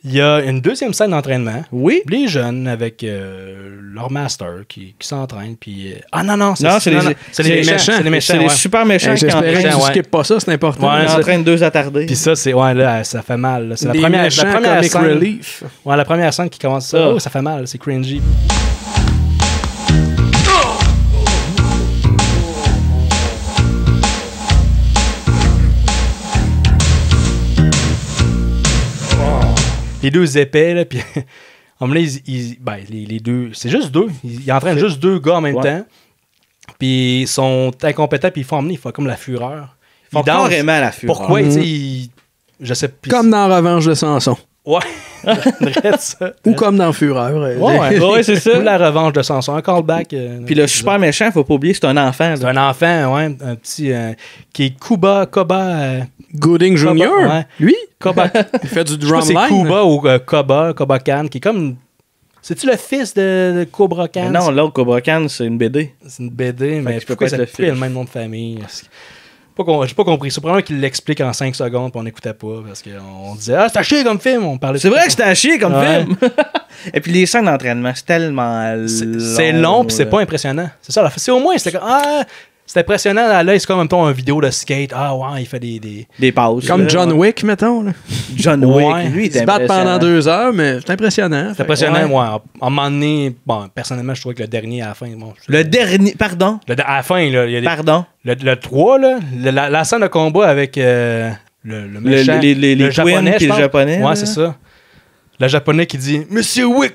Il y a une deuxième scène d'entraînement. Oui. Les jeunes avec leur master qui s'entraînent. Puis... Ah non, c'est les méchants. C'est les super méchants qui entraînent. Tu skippes pas ça, c'est important. Ils entraînent 2 attardés. Puis ça, c'est... Ouais, là, ça fait mal. Là. C'est la première scène. Relief. Ouais, la première scène qui commence ça. Oh, ça fait mal. C'est cringy. Les 2 épais, là, puis les 2, c'est juste 2. Ils entraînent juste 2 gars en même temps. Puis ils sont incompétents, puis ils font comme la fureur. Ils font carrément la fureur. Pourquoi, je sais plus. Comme dans Revanche de Samson. Ouais, ça. Ou comme dans Fureur. Ouais, c'est ça. Ou la Revanche de Samson, un callback. Puis le super méchant, faut pas oublier, c'est un enfant. C'est un enfant, ouais, un petit... qui est Koba Gooding Jr. Ouais. Lui? Koba. Il fait du drumline. C'est Kuba ou Koba Khan, qui est comme... C'est-tu le fils de Cobra Khan? Non, l'autre Cobra Khan, c'est une BD. C'est une BD, mais pourquoi ça a le même nom de famille? J'ai pas compris. C'est probablement qu'il l'explique en 5 secondes, puis on n'écoutait pas, parce qu'on disait « Ah, c'est à chier comme film! » C'est vrai que c'était à chier comme film! Et puis les scènes d'entraînement, c'est tellement long. C'est long, puis c'est pas impressionnant. C'est ça, c'est au moins, c'était comme... Ah, c'est impressionnant à l'œil, c'est comme en même temps un vidéo de skate. Ah ouais, il fait des passes. Comme John Wick, mettons. Là. John Wick, lui, il se bat pendant 2 heures, mais c'est impressionnant. C'est impressionnant, moi. À un moment donné, bon, personnellement, je trouvais que le dernier à la fin... Bon, le dernier, pardon? À la fin, là, il y a pardon? Le 3, là, la scène de combat avec le méchant, les japonais, le japonais. Ouais, c'est ça. Le japonais qui dit « Monsieur Wick! »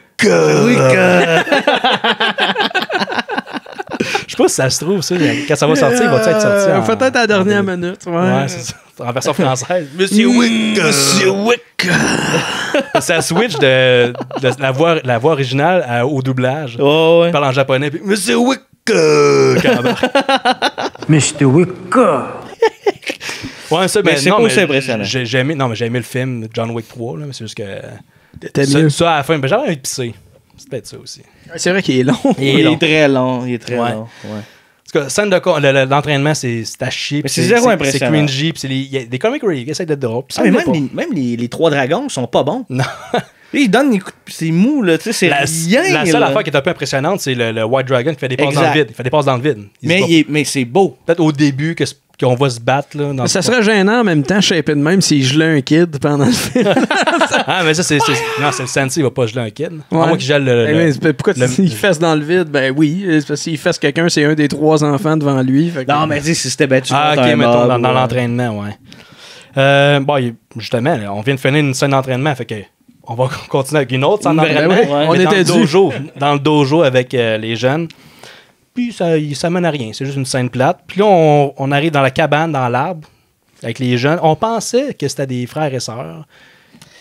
Je sais pas si ça se trouve, ça. Quand ça va sortir, il va être sorti. Peut-être à la dernière minute. Ouais, c'est ça. En version française. Monsieur Wick! Monsieur Wick! Ça switch de la voix originale au doublage. Oh, ouais. Il parle en japonais, puis Monsieur Wicca! Mr. Wicca! Ouais, ça, mais c'est pas aussi impressionnant. J'ai aimé le film John Wick 3, là, mais c'est juste que. T'étais mieux. Ça, à la fin, j'avais envie de pisser. C'est peut-être ça aussi. C'est vrai qu'il est long. Il est très long. Il est très Ouais. long. Ouais. Parce que scène d'entraînement, c'est à chier. Mais c'est zéro impressionnant. C'est cringy. Puis il y a des comic reliefs qui essaient d'être drôles. Ah, mais même les trois dragons sont pas bons. Non. Ils donnent des coups de... C'est mou, là. Tu sais, c'est rien. La seule affaire qui est un peu impressionnante, c'est le White Dragon qui fait des passes dans le vide. Il fait des passes dans le vide. Mais c'est beau. Peut-être au début qu'on va se battre. Là, ça serait gênant en même temps, shapé de même, s'il gelait un kid pendant le film. Ah, mais ça, c'est. Non, c'est le Sensei, il va pas geler un kid. Ouais. À moins qu'il gèle pourquoi il fesse dans le vide? Ben oui, c'est parce qu'il fesse quelqu'un, c'est un des 3 enfants devant lui. Fait que... Non, mais dis si c'était battu. Ah, ok, mettons, dans l'entraînement, ouais. Bon, justement, on vient de finir une scène d'entraînement, fait que. On va continuer avec une autre scène d'entraînement. On était dans le dojo avec les jeunes. Puis ça mène à rien. C'est juste une scène plate. Puis là, on arrive dans la cabane, dans l'arbre, avec les jeunes. On pensait que c'était des frères et sœurs.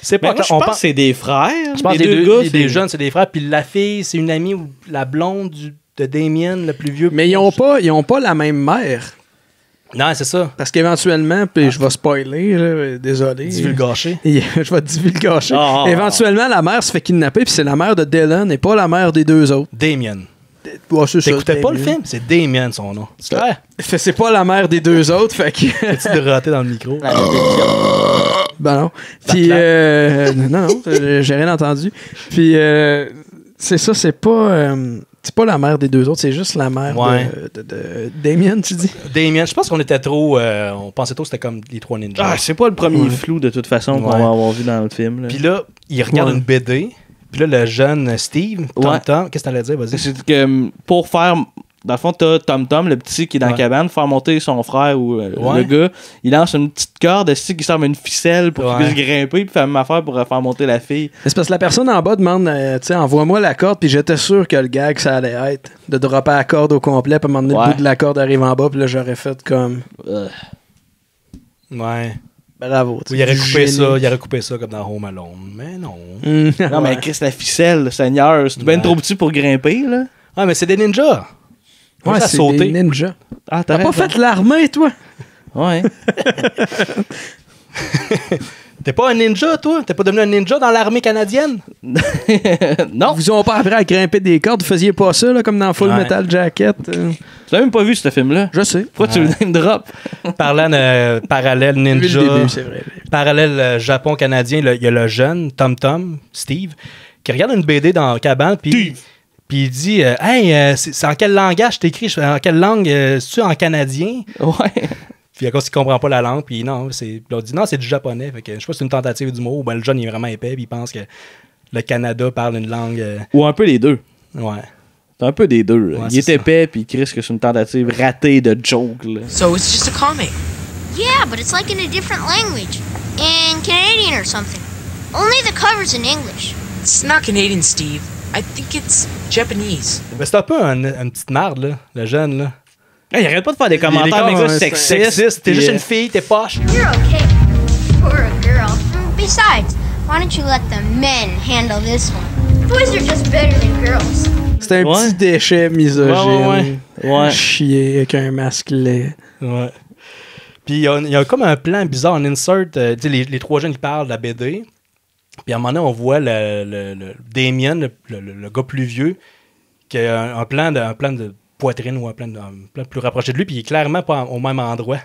C'est pas je pense que c'est des frères. Je pense que les jeunes, c'est des frères. Puis la fille, c'est une amie, ou la blonde de Damien, le plus vieux. Mais ils ont pas la même mère. Non, c'est ça. Parce qu'éventuellement, puis je vais spoiler, là, désolé. Divulgacher. Je vais divulgacher. Oh. Éventuellement, la mère se fait kidnapper, puis c'est la mère de Dylan et pas la mère des 2 autres. Damien. Ouais, T'écoutais pas le film? C'est Damien, son nom. C'est pas la mère des 2 autres, fait que... As-tu de rater dans le micro? Ben non. Puis, non, j'ai rien entendu. Puis, c'est ça, c'est pas la mère des 2 autres, c'est juste la mère de Damien, tu dis? Damien, je pense qu'on était trop... on pensait trop que c'était comme les 3 ninjas. Ah, c'est pas le premier flou, de toute façon, qu'on va avoir vu dans le film. Là. Puis là, il regarde une BD. Puis là, le jeune Steve, Tom, qu'est-ce que t'allais dire? Vas-y. C'est que pour faire... Dans le fond, t'as Tom, le petit qui est dans la cabane, faire monter son frère ou le gars. Il lance une petite corde qui ressemble à une ficelle pour qu'il puisse grimper, puis faire la même affaire pour faire monter la fille. C'est parce que la personne en bas demande, tu sais, envoie-moi la corde, puis j'étais sûr que le gag, ça allait être de dropper la corde au complet, puis à un moment donné, le bout de la corde arrive en bas, puis là, j'aurais fait comme... Ouais. Bravo. Il aurait coupé ça comme dans Home Alone. Mais non. Non, mais Chris, la ficelle, Seigneur, c'est bien trop petit pour grimper, là. Ah, mais c'est des ninjas. Ouais, c'est des ninjas. Ah, t'as pas fait l'armée, toi? Ouais. T'es pas un ninja, toi? T'es pas devenu un ninja dans l'armée canadienne? Non. Vous ont pas appris à grimper des cordes? Vous faisiez pas ça, là, comme dans Full Metal Jacket? Tu l'as même pas vu, ce film-là? Je sais. Pourquoi tu le name drop? Parlant de parallèle ninja, le début, c'est vrai. Parallèle Japon-canadien, il y a le jeune Tom, Steve, qui regarde une BD dans la cabane, puis il dit hey, c'est en quel langage t'écris? En quelle langue? C'est-tu en canadien? Ouais. Puis à cause qu'il comprend pas la langue, puis non, on dit non, c'est du japonais. Fait que je sais pas si c'est une tentative d'humour, ou ben le jeune il est vraiment épais, puis il pense que le Canada parle une langue. Ou un peu les deux. Ouais. C'est un peu des deux. Ouais, il est épais, puis il risque que c'est une tentative ratée de joke. Là. So it's just a comic. Yeah, but it's like in a different language. In Canadian or something. Only the cover's in English. It's not Canadian, Steve. I think it's Japanese. Ben, c'est un peu une petite marde, là, le jeune, là. Hey, il arrête pas de faire des commentaires sexistes. T'es juste une fille, t'es poche. You're okay. For a girl. Besides, why don't you let the men handle this one? Boys are just better than girls. C'est un petit déchet misogyne. Ouais. Chier avec un masque laid. Ouais. Puis il y a comme un plan bizarre, un insert. Les 3 jeunes qui parlent de la BD. Puis à un moment donné, on voit le Damien, le gars plus vieux, qui a un plan de poitrine ou un plan plus rapproché de lui, puis il est clairement pas au même endroit.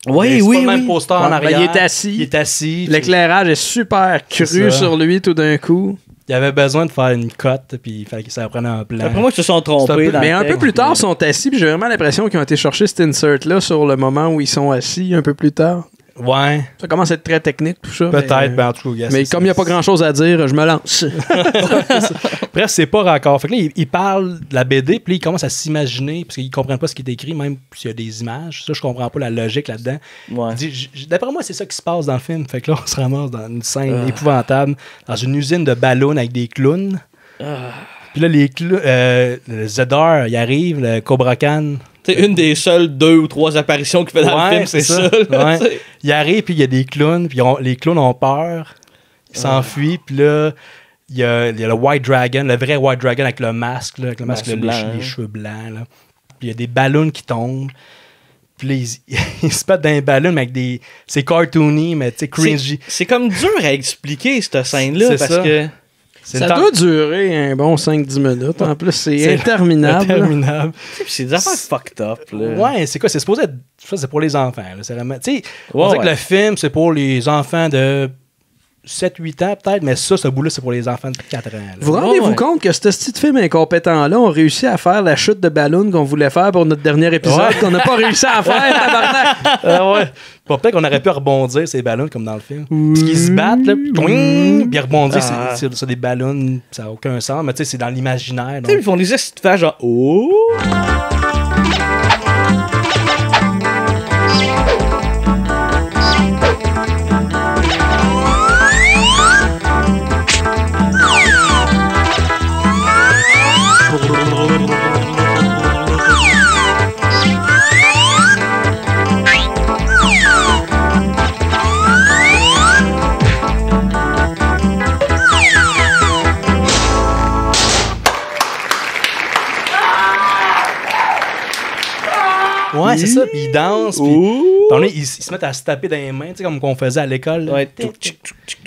Oui, c'est pas le même poster en arrière. Il est assis. L'éclairage est super cru sur lui tout d'un coup. Il avait besoin de faire une cote, puis il fallait que ça prenne un plan. Après moi, ils se sont trompés. Mais un peu plus tard, ils sont assis, puis j'ai vraiment l'impression qu'ils ont été chercher cet insert-là sur le moment où ils sont assis, un peu plus tard. Ouais. Ça commence à être très technique, tout ça. Peut-être, ben en tout cas. Mais comme il n'y a pas grand-chose à dire, je me lance. Bref, c'est pas raccord. Fait que là, il parle de la BD, puis il commence à s'imaginer, parce qu'ils comprennent pas ce qui est écrit, même s'il y a des images. Ça, je comprends pas la logique là-dedans. Ouais. D'après moi, c'est ça qui se passe dans le film. Fait que là, on se ramasse dans une scène épouvantable, dans une usine de ballons avec des clowns. Puis là, le Zedar, il arrive, le Cobra Khan. C'est une des seules 2 ou 3 apparitions qu'il fait dans le film, c'est ça. Ouais. Il arrive, puis il y a des clowns, puis les clowns ont peur. il s'enfuit, puis là, il y a le White Dragon, le vrai White Dragon avec le masque, là, avec le masque, les cheveux blancs. Là. Puis il y a des ballons qui tombent. Puis là, ils se battent dans les ballons, mais avec des. C'est cartoony, mais tu sais, cringy. C'est comme dur à expliquer, cette scène-là, parce que. Ça doit durer un bon 5-10 minutes. En plus, c'est interminable. Interminable. C'est des affaires fucked up. Là. Ouais, c'est quoi? C'est supposé être. Ça, c'est pour les enfants. Là. C'est vraiment. Tu sais, on dirait que le film, c'est pour les enfants de 7-8 ans, peut-être, mais ça, ce bout-là, c'est pour les enfants de 4 ans. Là. Vous rendez-vous compte que ce petit film incompétent-là ont réussi à faire la chute de ballon qu'on voulait faire pour notre dernier épisode, qu'on n'a pas réussi à faire, tabarnak? Ouais. Peut-être qu'on aurait pu rebondir ces ballons comme dans le film. Parce qu'ils se battent, là, puis ils rebondissent sur des ballons, ça n'a aucun sens, mais tu sais, c'est dans l'imaginaire. Tu sais, ils font des gestes de faire genre oh! Ouais, c'est ça. Puis ils dansent. Puis ils se mettent à se taper dans les mains, tu sais, comme qu'on faisait à l'école. Ouais.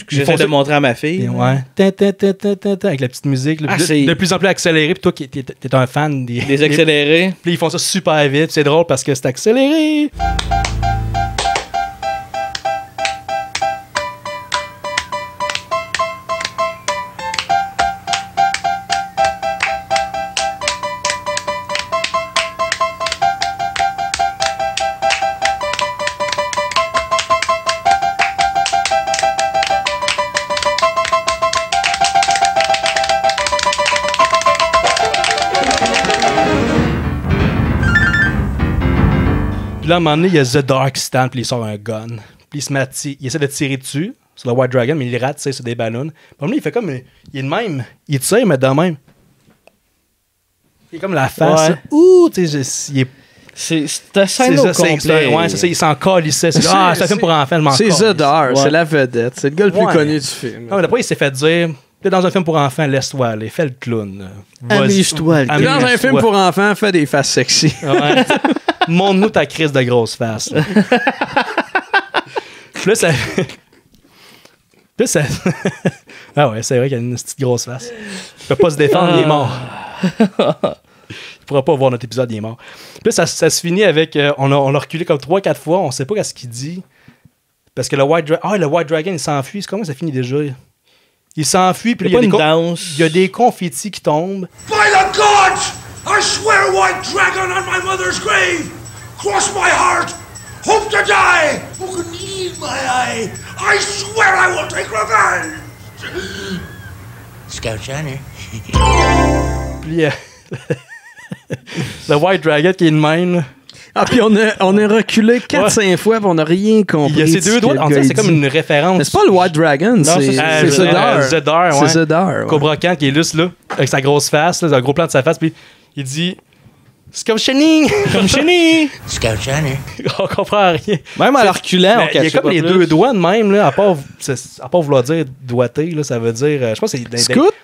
J'essaie de montrer à ma fille. Ouais. Avec la petite musique. Là, de plus en plus accéléré. Puis toi, t'es un fan des accélérés. Puis ils font ça super vite. C'est drôle parce que c'est accéléré. Puis là, à un moment donné, il y a The Dark Stand, puis il sort un gun. Puis il essaie de tirer dessus, sur le White Dragon, mais il rate, tu sais, sur des ballons. Puis à un moment donné, il fait comme. Il est de même. Il tire, mais de même. Il est comme la face. Ouais. Ouh, tu sais, il est. C'est un scène au complet. Ouais, c'est ça, il s'en calissait. C'est un film pour enfants, je m'en C'est The Dark, c'est la vedette. C'est le gars le plus connu du film. Non, mais d'après, il s'est fait dire. T'es dans un film pour enfants, laisse-toi aller, fais le clown. Amuse-toi. Dans un film pour enfants, fais des faces sexy. Ouais. Montre-nous ta crise de grosse face. Là. Puis là, ça. Ah ouais, c'est vrai qu'il y a une petite grosse face. Il peut pas se défendre, il est mort. Il pourra pas voir notre épisode, il est mort. Puis là, ça se finit avec. On a reculé comme 3-4 fois, on sait pas ce qu'il dit. Parce que le White Dragon, il s'enfuit. Comment ça finit déjà? Il s'enfuit, puis il y a des confettis qui tombent. By the gods! I swear White Dragon on my mother's grave! Cross my heart! Hope to die! Who can eat my eye? I swear I will take revenge! Scout Shiner. Puis le White Dragon qui est le même. Ah, puis on a reculé 4-5 fois, puis on n'a rien compris. Il y a ces deux doigts, en fait, c'est comme une référence. Mais c'est pas le White Dragon, c'est Zedar. Zedar, ouais. C'est Zedar. Cobra Khan qui est juste là, avec sa grosse face, là, un gros plan de sa face, puis il dit Scout Shining! Comme Shining! Scout Shiner. On comprend rien. Même en reculant, on il y a comme les deux doigts de même, là, à part vouloir dire doigté, là, ça veut dire. Je pense que c'est. Scout?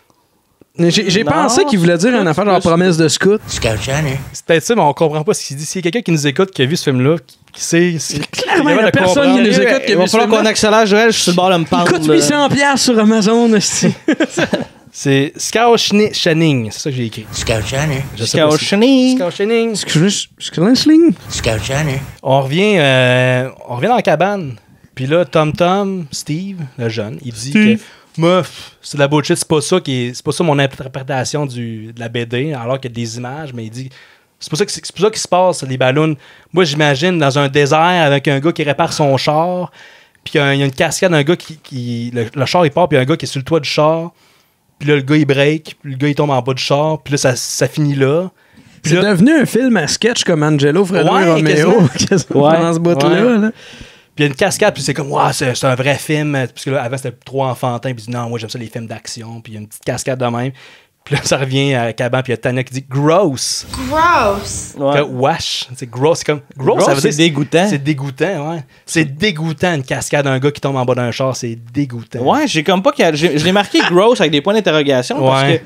J'ai pensé qu'il voulait dire une affaire genre promesse de scout. Scout Shiner. C'est peut-être ça, mais on comprend pas ce qu'il dit. S'il y a quelqu'un qui nous écoute, qui a vu ce film-là, qui sait. Clairement, il y a personne qui nous écoute qui a vu ce film-là. Il va falloir qu'on accélère, Joël, je suis sur le bord de me pendre. Il coûte 800$ sur Amazon, aussi. C'est Scout Shining, c'est ça que j'ai écrit. Scout Shiner. Scout Shining. Scout Shining. Scout Shiner. On revient dans la cabane. Puis là, Tom, Steve, le jeune, il dit que meuf, c'est de la bullshit, c'est pas ça mon interprétation de la BD, alors qu'il y a des images, mais il dit c'est pour ça qu'il se passe les ballons. Moi, j'imagine dans un désert avec un gars qui répare son char, puis il y a une cascade d'un gars le char il part, puis il y a un gars qui est sur le toit du char, puis là le gars il break, puis le gars il tombe en bas du char, puis là ça finit là. C'est devenu un film à sketch comme Angelo, Fredo et Romeo, dans ce bout-là. Là. Puis il y a une cascade, puis c'est comme, wow, c'est un vrai film. Parce que là, avant, c'était trop enfantin. Puis il dit, non, moi, j'aime ça, les films d'action. Puis il y a une petite cascade de même. Puis là, ça revient à Caban, puis il y a Tanya qui dit gross. Gross. Ouais. Wesh. C'est gross. C'est comme. Gross, ça veut c'est dire dégoûtant. C'est dégoûtant, ouais. C'est dégoûtant, une cascade d'un gars qui tombe en bas d'un char. C'est dégoûtant. Ouais, j'ai comme pas. Je l'ai marqué gross avec des points d'interrogation parce que.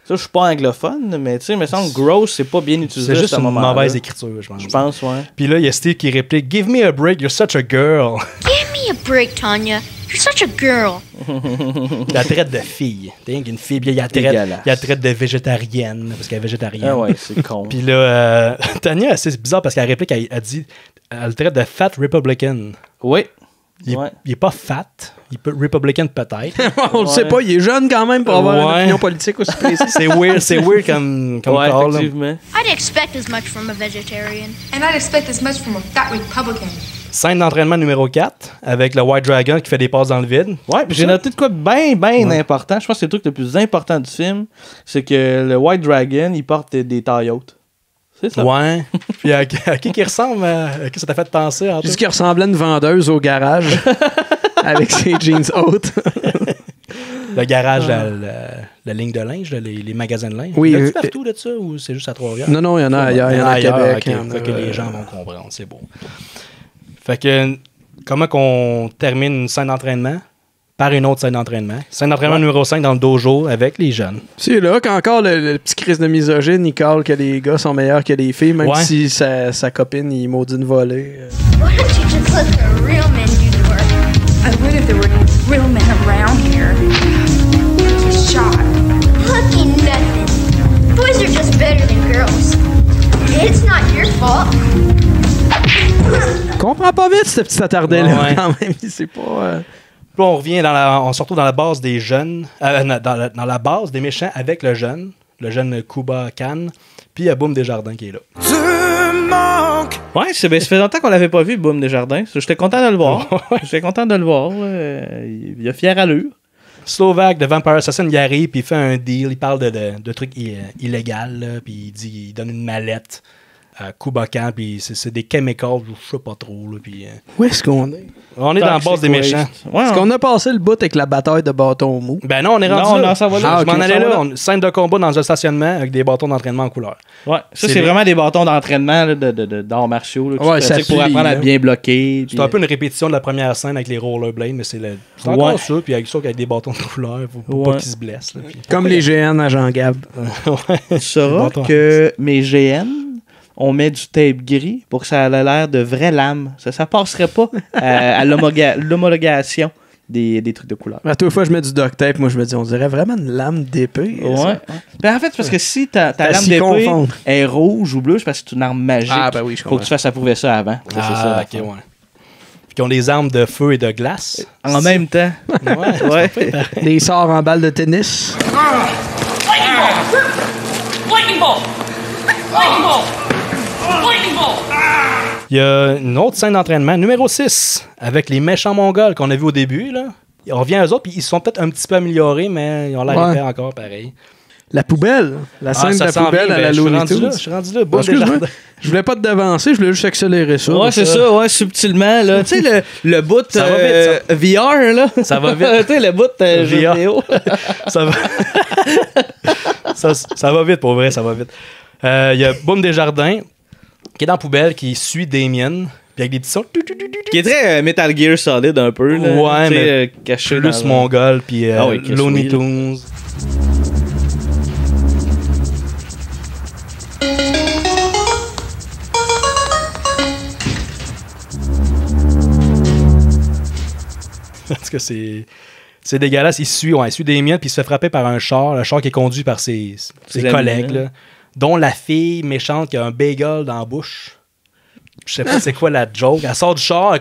Ça, je suis pas anglophone, mais tu sais, il me semble que gross, c'est pas bien utilisé. C'est juste à ce une moment-là. mauvaise écriture, je pense. Je pense, ouais. Puis là, il y a Steve qui réplique Give me a break, you're such a girl. Give me a break, Tanya. You're such a girl. Il la traite de fille. T'es une fille, puis il la traite de végétarienne, parce qu'elle est végétarienne. Ah ouais, c'est con. Puis là, Tanya, c'est bizarre parce qu'elle réplique, elle dit elle le traite de fat Republican. Oui. Il est pas fat. Il peut Republican peut-être. On le sait pas, il est jeune quand même pour avoir une opinion politique aussi précise. C'est weird comme ouais, call. Effectivement. I'd expect as much from a vegetarian. And I'd expect as much from a fat Republican. Scène d'entraînement numéro 4 avec le White Dragon qui fait des passes dans le vide. Ouais, puis j'ai noté de quoi bien important. Je pense que c'est le truc le plus important du film. C'est que le White Dragon, il porte des tailles hautes. C'est ça. Ouais. Puis à qui ressemble? À qui ça t'a fait penser? Juste qu'il ressemblait à une vendeuse au garage avec ses jeans hautes. Le garage, la ligne de linge, les magasins de linge. Oui. Y a-tu partout de ça ou c'est juste à Trois-Rivières? Non, il y en a ailleurs. Il y en a à Québec. Fait que les gens vont comprendre, c'est beau. Fait que, comment qu'on termine une scène d'entraînement? Par une autre scène d'entraînement. Scène d'entraînement numéro 5 dans le dojo avec les jeunes. C'est là qu'encore le petit crise de misogyne, il colle que les gars sont meilleurs que les filles, même si sa copine, il maudit une volée. Why don't you just let the real men do the work? I would if there were any real men around here. Just shot. Lucky nothing. Boys are just better than girls. It's not your fault. Comprends pas vite, ce petit attardé-là, Ouais. quand même. C'est pas... Puis là, on revient on se retrouve dans la base des jeunes, dans la base des méchants avec le jeune Kuba Khan, puis il y a Boom Desjardins qui est là. Ouais, ça fait longtemps qu'on l'avait pas vu, Boom Desjardins. J'étais content de le voir. Il a fière allure. Slovak de Vampire Assassin, il arrive, puis il fait un deal, il parle de trucs illégaux, là, puis il donne une mallette à Kuba Khan, puis c'est des chemicals, je sais pas trop. Là, puis, Où est-ce qu'on est? on est dans la base des méchants. Est-ce qu'on a passé le bout avec la bataille de bâtons mous? Ben non, on est rendu là. Ça va là. Je m'en allais là. Scène de combat dans un stationnement avec des bâtons d'entraînement en couleur. Ouais, ça c'est vraiment des bâtons d'entraînement là, d'arts martiaux là, que tu pratiques pour apprendre à bien bloquer. C'est un peu une répétition de la première scène avec les rollerblades, mais c'est encore ça, puis avec ça avec des bâtons de couleur pour pas qu'ils se blessent. Là, puis... Comme les GN à Jean-Gab. Tu sauras que mes GN, on met du tape gris pour que ça ait l'air de vraies lames. Ça passerait pas à l'homologation des trucs de couleur. À toute fois, je mets du duct tape. Moi, je me dis, on dirait vraiment une lame d'épée. Ouais. Ben, en fait, parce que si ta lame d'épée est rouge ou bleue, c'est parce que c'est une arme magique. Ah, ben oui, je comprends. Faut que tu fasses approuver ça avant. C'est ça. Ok, ouais. Puis qui ont des armes de feu et de glace. En même temps. Ouais. Des sorts en balle de tennis. Lightning ball! Lightning ball! Lightning ball! Lightning ball! Il y a une autre scène d'entraînement, numéro 6, avec les méchants mongols qu'on a vu au début. Là. On revient à eux autres, puis ils sont peut-être un petit peu améliorés, mais ils ont l'air épais encore pareil. La poubelle. La scène de la poubelle à la Looney Tunes. Je suis rendu là. Je voulais pas te devancer, je voulais juste accélérer ça. Ouais, c'est ça, ouais, subtilement. Tu sais, le bout ça va vite, ça. VR, là. Ça va vite. Tu sais, le bout vidéo. Ça va... ça va vite, pour vrai, ça va vite. Il y a Boom Desjardins, qui est dans la poubelle, qui suit Damien, puis avec des petits sons. Qui est très Metal Gear Solid un peu. Là, ouais, mais caché plus dans mongol, puis Looney oui. Tunes. Parce que c'est dégueulasse. Il suit Damien, puis il se fait frapper par un char, le char qui est conduit par ses collègues, là, dont la fille méchante qui a un bagel dans la bouche. Je sais pas c'est quoi la joke. Elle sort du char, je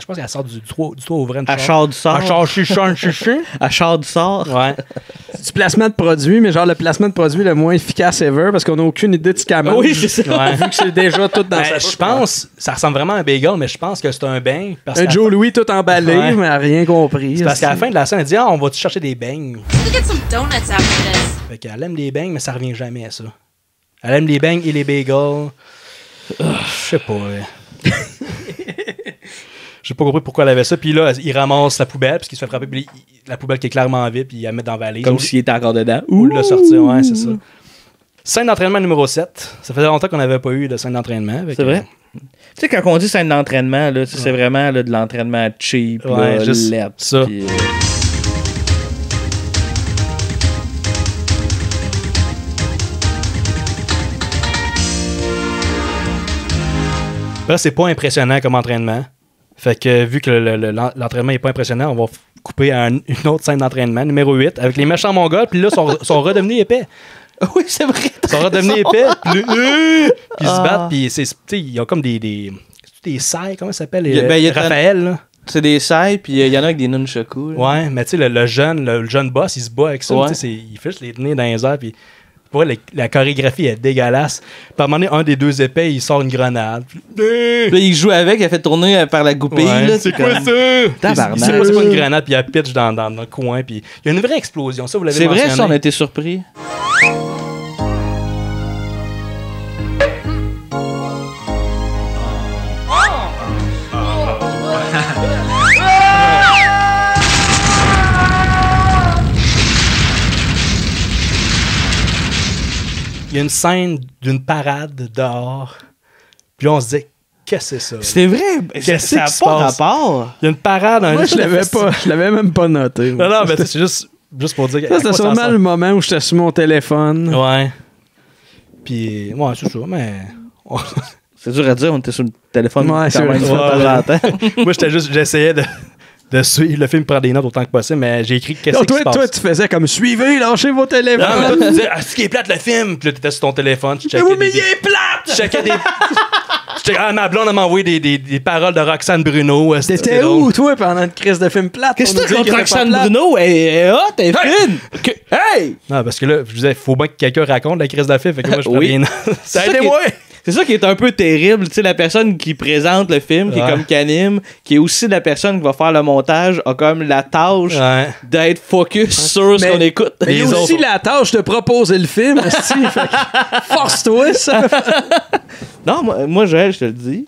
pense qu'elle sort du toit ouvrant du char. Elle sort du sort. Elle sort chichon. Elle sort du sort. Ouais. C'est du placement de produit, mais genre le placement de produit le moins efficace ever parce qu'on n'a aucune idée de ce qu'elle mange. Oui, c'est ça. Ouais. Vu que c'est déjà tout dans sa bouche. Je pense, ça ressemble vraiment à un bagel, mais je pense que c'est un beign. Un Joe Louis tout emballé, Ouais. mais elle a rien compris. C'est parce qu'à la fin de la scène, elle dit on va-tu chercher des beignes? We'll get some donuts after this. Fait qu'elle aime les beignes, mais ça revient jamais à ça. Elle aime les beignes et les bagels. Je sais pas. J'ai pas compris pourquoi elle avait ça. Puis là, il ramasse la poubelle, parce qu'il se fait frapper. Puis la poubelle qui est clairement vide, puis il la met dans la valise. Comme s'il était encore dedans. Ou le sortir, ouais, c'est ça. Scène d'entraînement numéro 7. Ça faisait longtemps qu'on n'avait pas eu de scène d'entraînement. C'est vrai? Tu sais, quand on dit scène d'entraînement, là, c'est vraiment là, de l'entraînement cheap, ouais, là, juste lettre, ça. Pis, Là, c'est pas impressionnant comme entraînement. Fait que vu que l'entraînement est pas impressionnant, on va couper à une autre scène d'entraînement, numéro 8, avec les méchants mongols, puis là, sont redevenus épais. Oui, c'est vrai. Ils sont redevenus épais, puis ils se battent, puis ils ont comme des sailles, comment ça s'appelle? Raphaël, là. C'est des sailles, puis il y en a avec des nunchakus. Ouais, mais tu sais, le jeune boss, il se bat avec ça. Ouais. Il fait juste les tenir dans les airs, puis pour vrai, la chorégraphie est dégueulasse. Puis à un moment donné, un des deux épais, il sort une grenade. Là, il joue avec, il a fait tourner par la goupille. Ouais, là, c'est quoi ça? Tabarnak. C'est pas une grenade, puis il pitch dans le coin, puis il y a une vraie explosion. Ça, vous l'avez mentionné. C'est vrai, ça, on a été surpris. Il y a une scène d'une parade dehors. Puis là, on se dit, qu'est-ce que c'est ça? C'est vrai? Qu'est-ce ça qui se n'a pas passe? rapport. Il y a une parade. Moi, je l'avais même pas noté. Non, mais c'est juste pour dire... Ça, c'était sûrement le moment où j'étais sur mon téléphone. Ouais. Puis, ouais, c'est ça, mais... C'est dur à dire, on était sur le téléphone. Ouais, c'est vrai. Moi, j'essayais de suivre le film, prendre des notes autant que possible, mais j'ai écrit qu'est-ce qui se passe. Toi, tu faisais comme suivez, lâchez vos téléphones. Non, mais toi, tu disais, ce qui est plate le film. Puis là, t'étais sur ton téléphone. Tu checkais mais il est plate! Tu checkais ma blonde m'a envoyé des paroles de Roxane Bruno. T'étais où, toi, pendant une crise de film plate? Qu'est-ce que tu contre Roxane Bruno? Elle est hot, elle est fine! Hey! Non, parce que là, je disais, il faut bien que quelqu'un raconte la crise de film. Fait que moi, je prends rien. Ça a été moi! C'est ça qui est un peu terrible, tu sais, la personne qui présente le film, qui est comme qu'anime, qui est aussi la personne qui va faire le montage, a comme la tâche d'être focus sur ce qu'on écoute. Mais il y a aussi la tâche de proposer le film, force-toi, ça! Non, moi, Joël, je te le dis,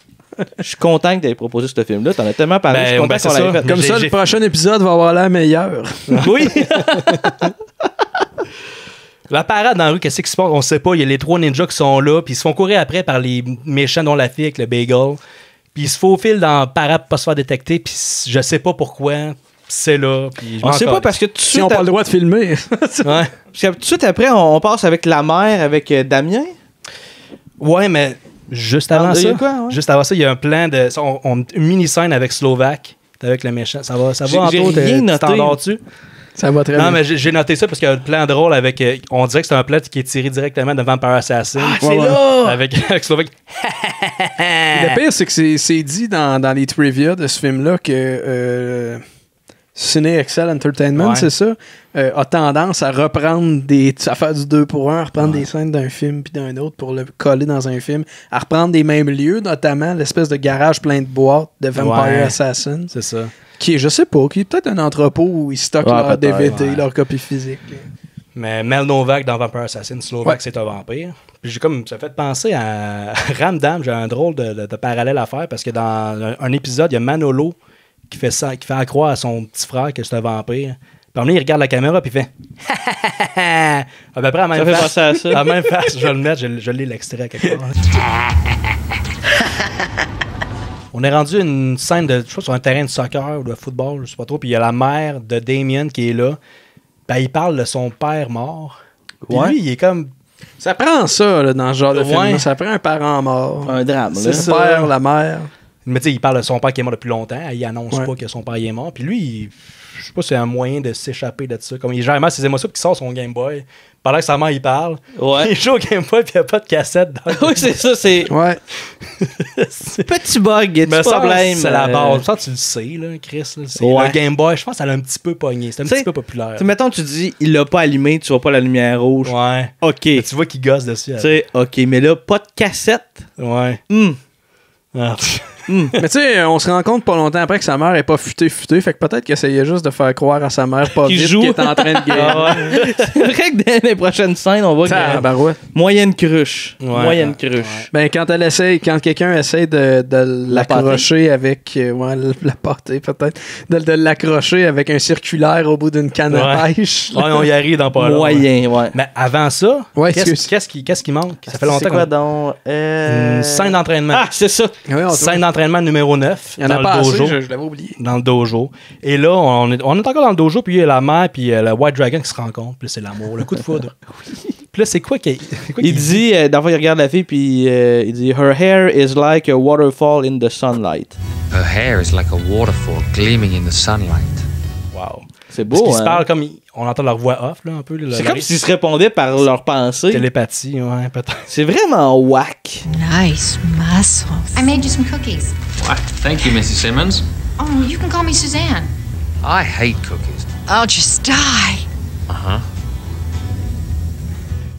je suis content que tu aies proposé ce film-là. T'en as tellement parlé, je suis content qu'on l'ait fait. Comme ça, le prochain épisode va avoir l'air meilleur. Oui! La parade dans la rue, qu'est-ce qui se passe? On sait pas. Il y a les 3 ninjas qui sont là, puis ils se font courir après par les méchants dont la fille avec le bagel. Puis ils se faufilent dans la parade pour pas se faire détecter, puis je sais pas pourquoi. C'est là. Puis on sait pas parce que tout de suite. Si on n'a pas le droit de filmer. Ouais. Parce que tout de suite après, on passe avec la mère, avec Damien. Ouais, mais juste avant ça. Juste avant ça, il y a un plan de. Une mini-scène avec Slovak, avec le méchant. Ça va Anto, t'endors-tu? Ça va très bien. Non, mais j'ai noté ça parce qu'il y a un plan drôle avec. On dirait que c'est un plan qui est tiré directement de Vampire Assassin. Ah, c'est là! Avec Slovak. Le pire, c'est que c'est dit dans les trivia de ce film-là que Ciné Excel Entertainment, c'est ça, a tendance à reprendre à faire du 2 pour 1, à reprendre des scènes d'un film puis d'un autre pour le coller dans un film, à reprendre des mêmes lieux, notamment l'espèce de garage plein de boîtes de Vampire Assassin. C'est ça. Qui est, je sais pas, qui est peut-être un entrepôt où ils stockent leur DVD, leur copie physique. Mais Mel Novak dans Vampire Assassin, Slovak, c'est un vampire. Puis ça fait penser à Ramdam, j'ai un drôle de parallèle à faire parce que dans un épisode, il y a Manolo qui fait accroire à son petit frère que c'est un vampire. Puis il regarde la caméra puis il fait à peu près à la même face. Ça fait penser à ça. À la même face, je vais le mettre, je lis l'extrait à quelque part. On est rendu une scène de, je crois, sur un terrain de soccer ou de football, je sais pas trop, puis il y a la mère de Damien qui est là. Ben, il parle de son père mort. Puis lui, il est comme... Ça prend ça, là, dans ce genre de film. Ça prend un parent mort. Un drame. C'est le père, la mère. Mais tu sais, il parle de son père qui est mort depuis longtemps. Il annonce pas que son père est mort. Puis lui, je sais pas si c'est un moyen de s'échapper de ça. Comme il gère mal ses émotions, puis il sort son Game Boy. Pendant que sa mère, il parle. Ouais. Il joue au Game Boy, puis il n'y a pas de cassette. Oui, c'est ça, c'est... Ouais. Petit bug, petit problème. C'est la base. Ça, tu le sais, là, Chris. Là, le Game Boy, je pense qu'elle a un petit peu pogné. C'est un petit peu populaire. Mettons, tu dis, il l'a pas allumé, tu vois pas la lumière rouge. Ouais. OK. Mais tu vois qu'il gosse dessus. Tu sais, OK, mais là, pas de cassette. Ouais. Ah. Mais tu sais, on se rend compte pas longtemps après que sa mère est pas futée, fait que peut-être qu'il essayait juste de faire croire à sa mère pas Qu'il vite joue. qu'il est en train de guérir. Ah ouais. C'est vrai que dans les prochaines scènes, on voit qu'il y a moyenne cruche. Ouais. Moyenne cruche. Ben, quand quelqu'un essaie de l'accrocher avec. La pâtée, peut-être. De l'accrocher avec un circulaire au bout d'une canne à pêche. Ouais, on y arrive dans pas long. Moyen, ouais. Mais avant ça, Ouais, qu'est-ce qui manque? Ça fait longtemps C'est quoi donc? Une scène d'entraînement. Ah, c'est ça. Scène d'entraînement numéro 9. Il y en a dans pas le assez, dojo. je l'avais oublié. Dans le dojo. Et là, on est encore dans le dojo, puis il y a la mère, puis le White Dragon qui se rencontrent. Puis là, c'est l'amour, le coup de foudre. Puis là, c'est quoi qu'il dit, d'abord, il regarde la fille, puis il dit Her hair is like a waterfall in the sunlight. Her hair is like a waterfall gleaming in the sunlight. Wow. C'est beau, Parce qu'ils hein? se parlent comme... On entend leur voix off, là, un peu. C'est comme s'ils se répondaient par leur pensée. Télépathie, ouais, peut-être. C'est vraiment whack. Nice muscles. I made you some cookies. Why, thank you, Mrs. Simmons. Oh, you can call me Suzanne. I hate cookies. I'll just die. Uh-huh.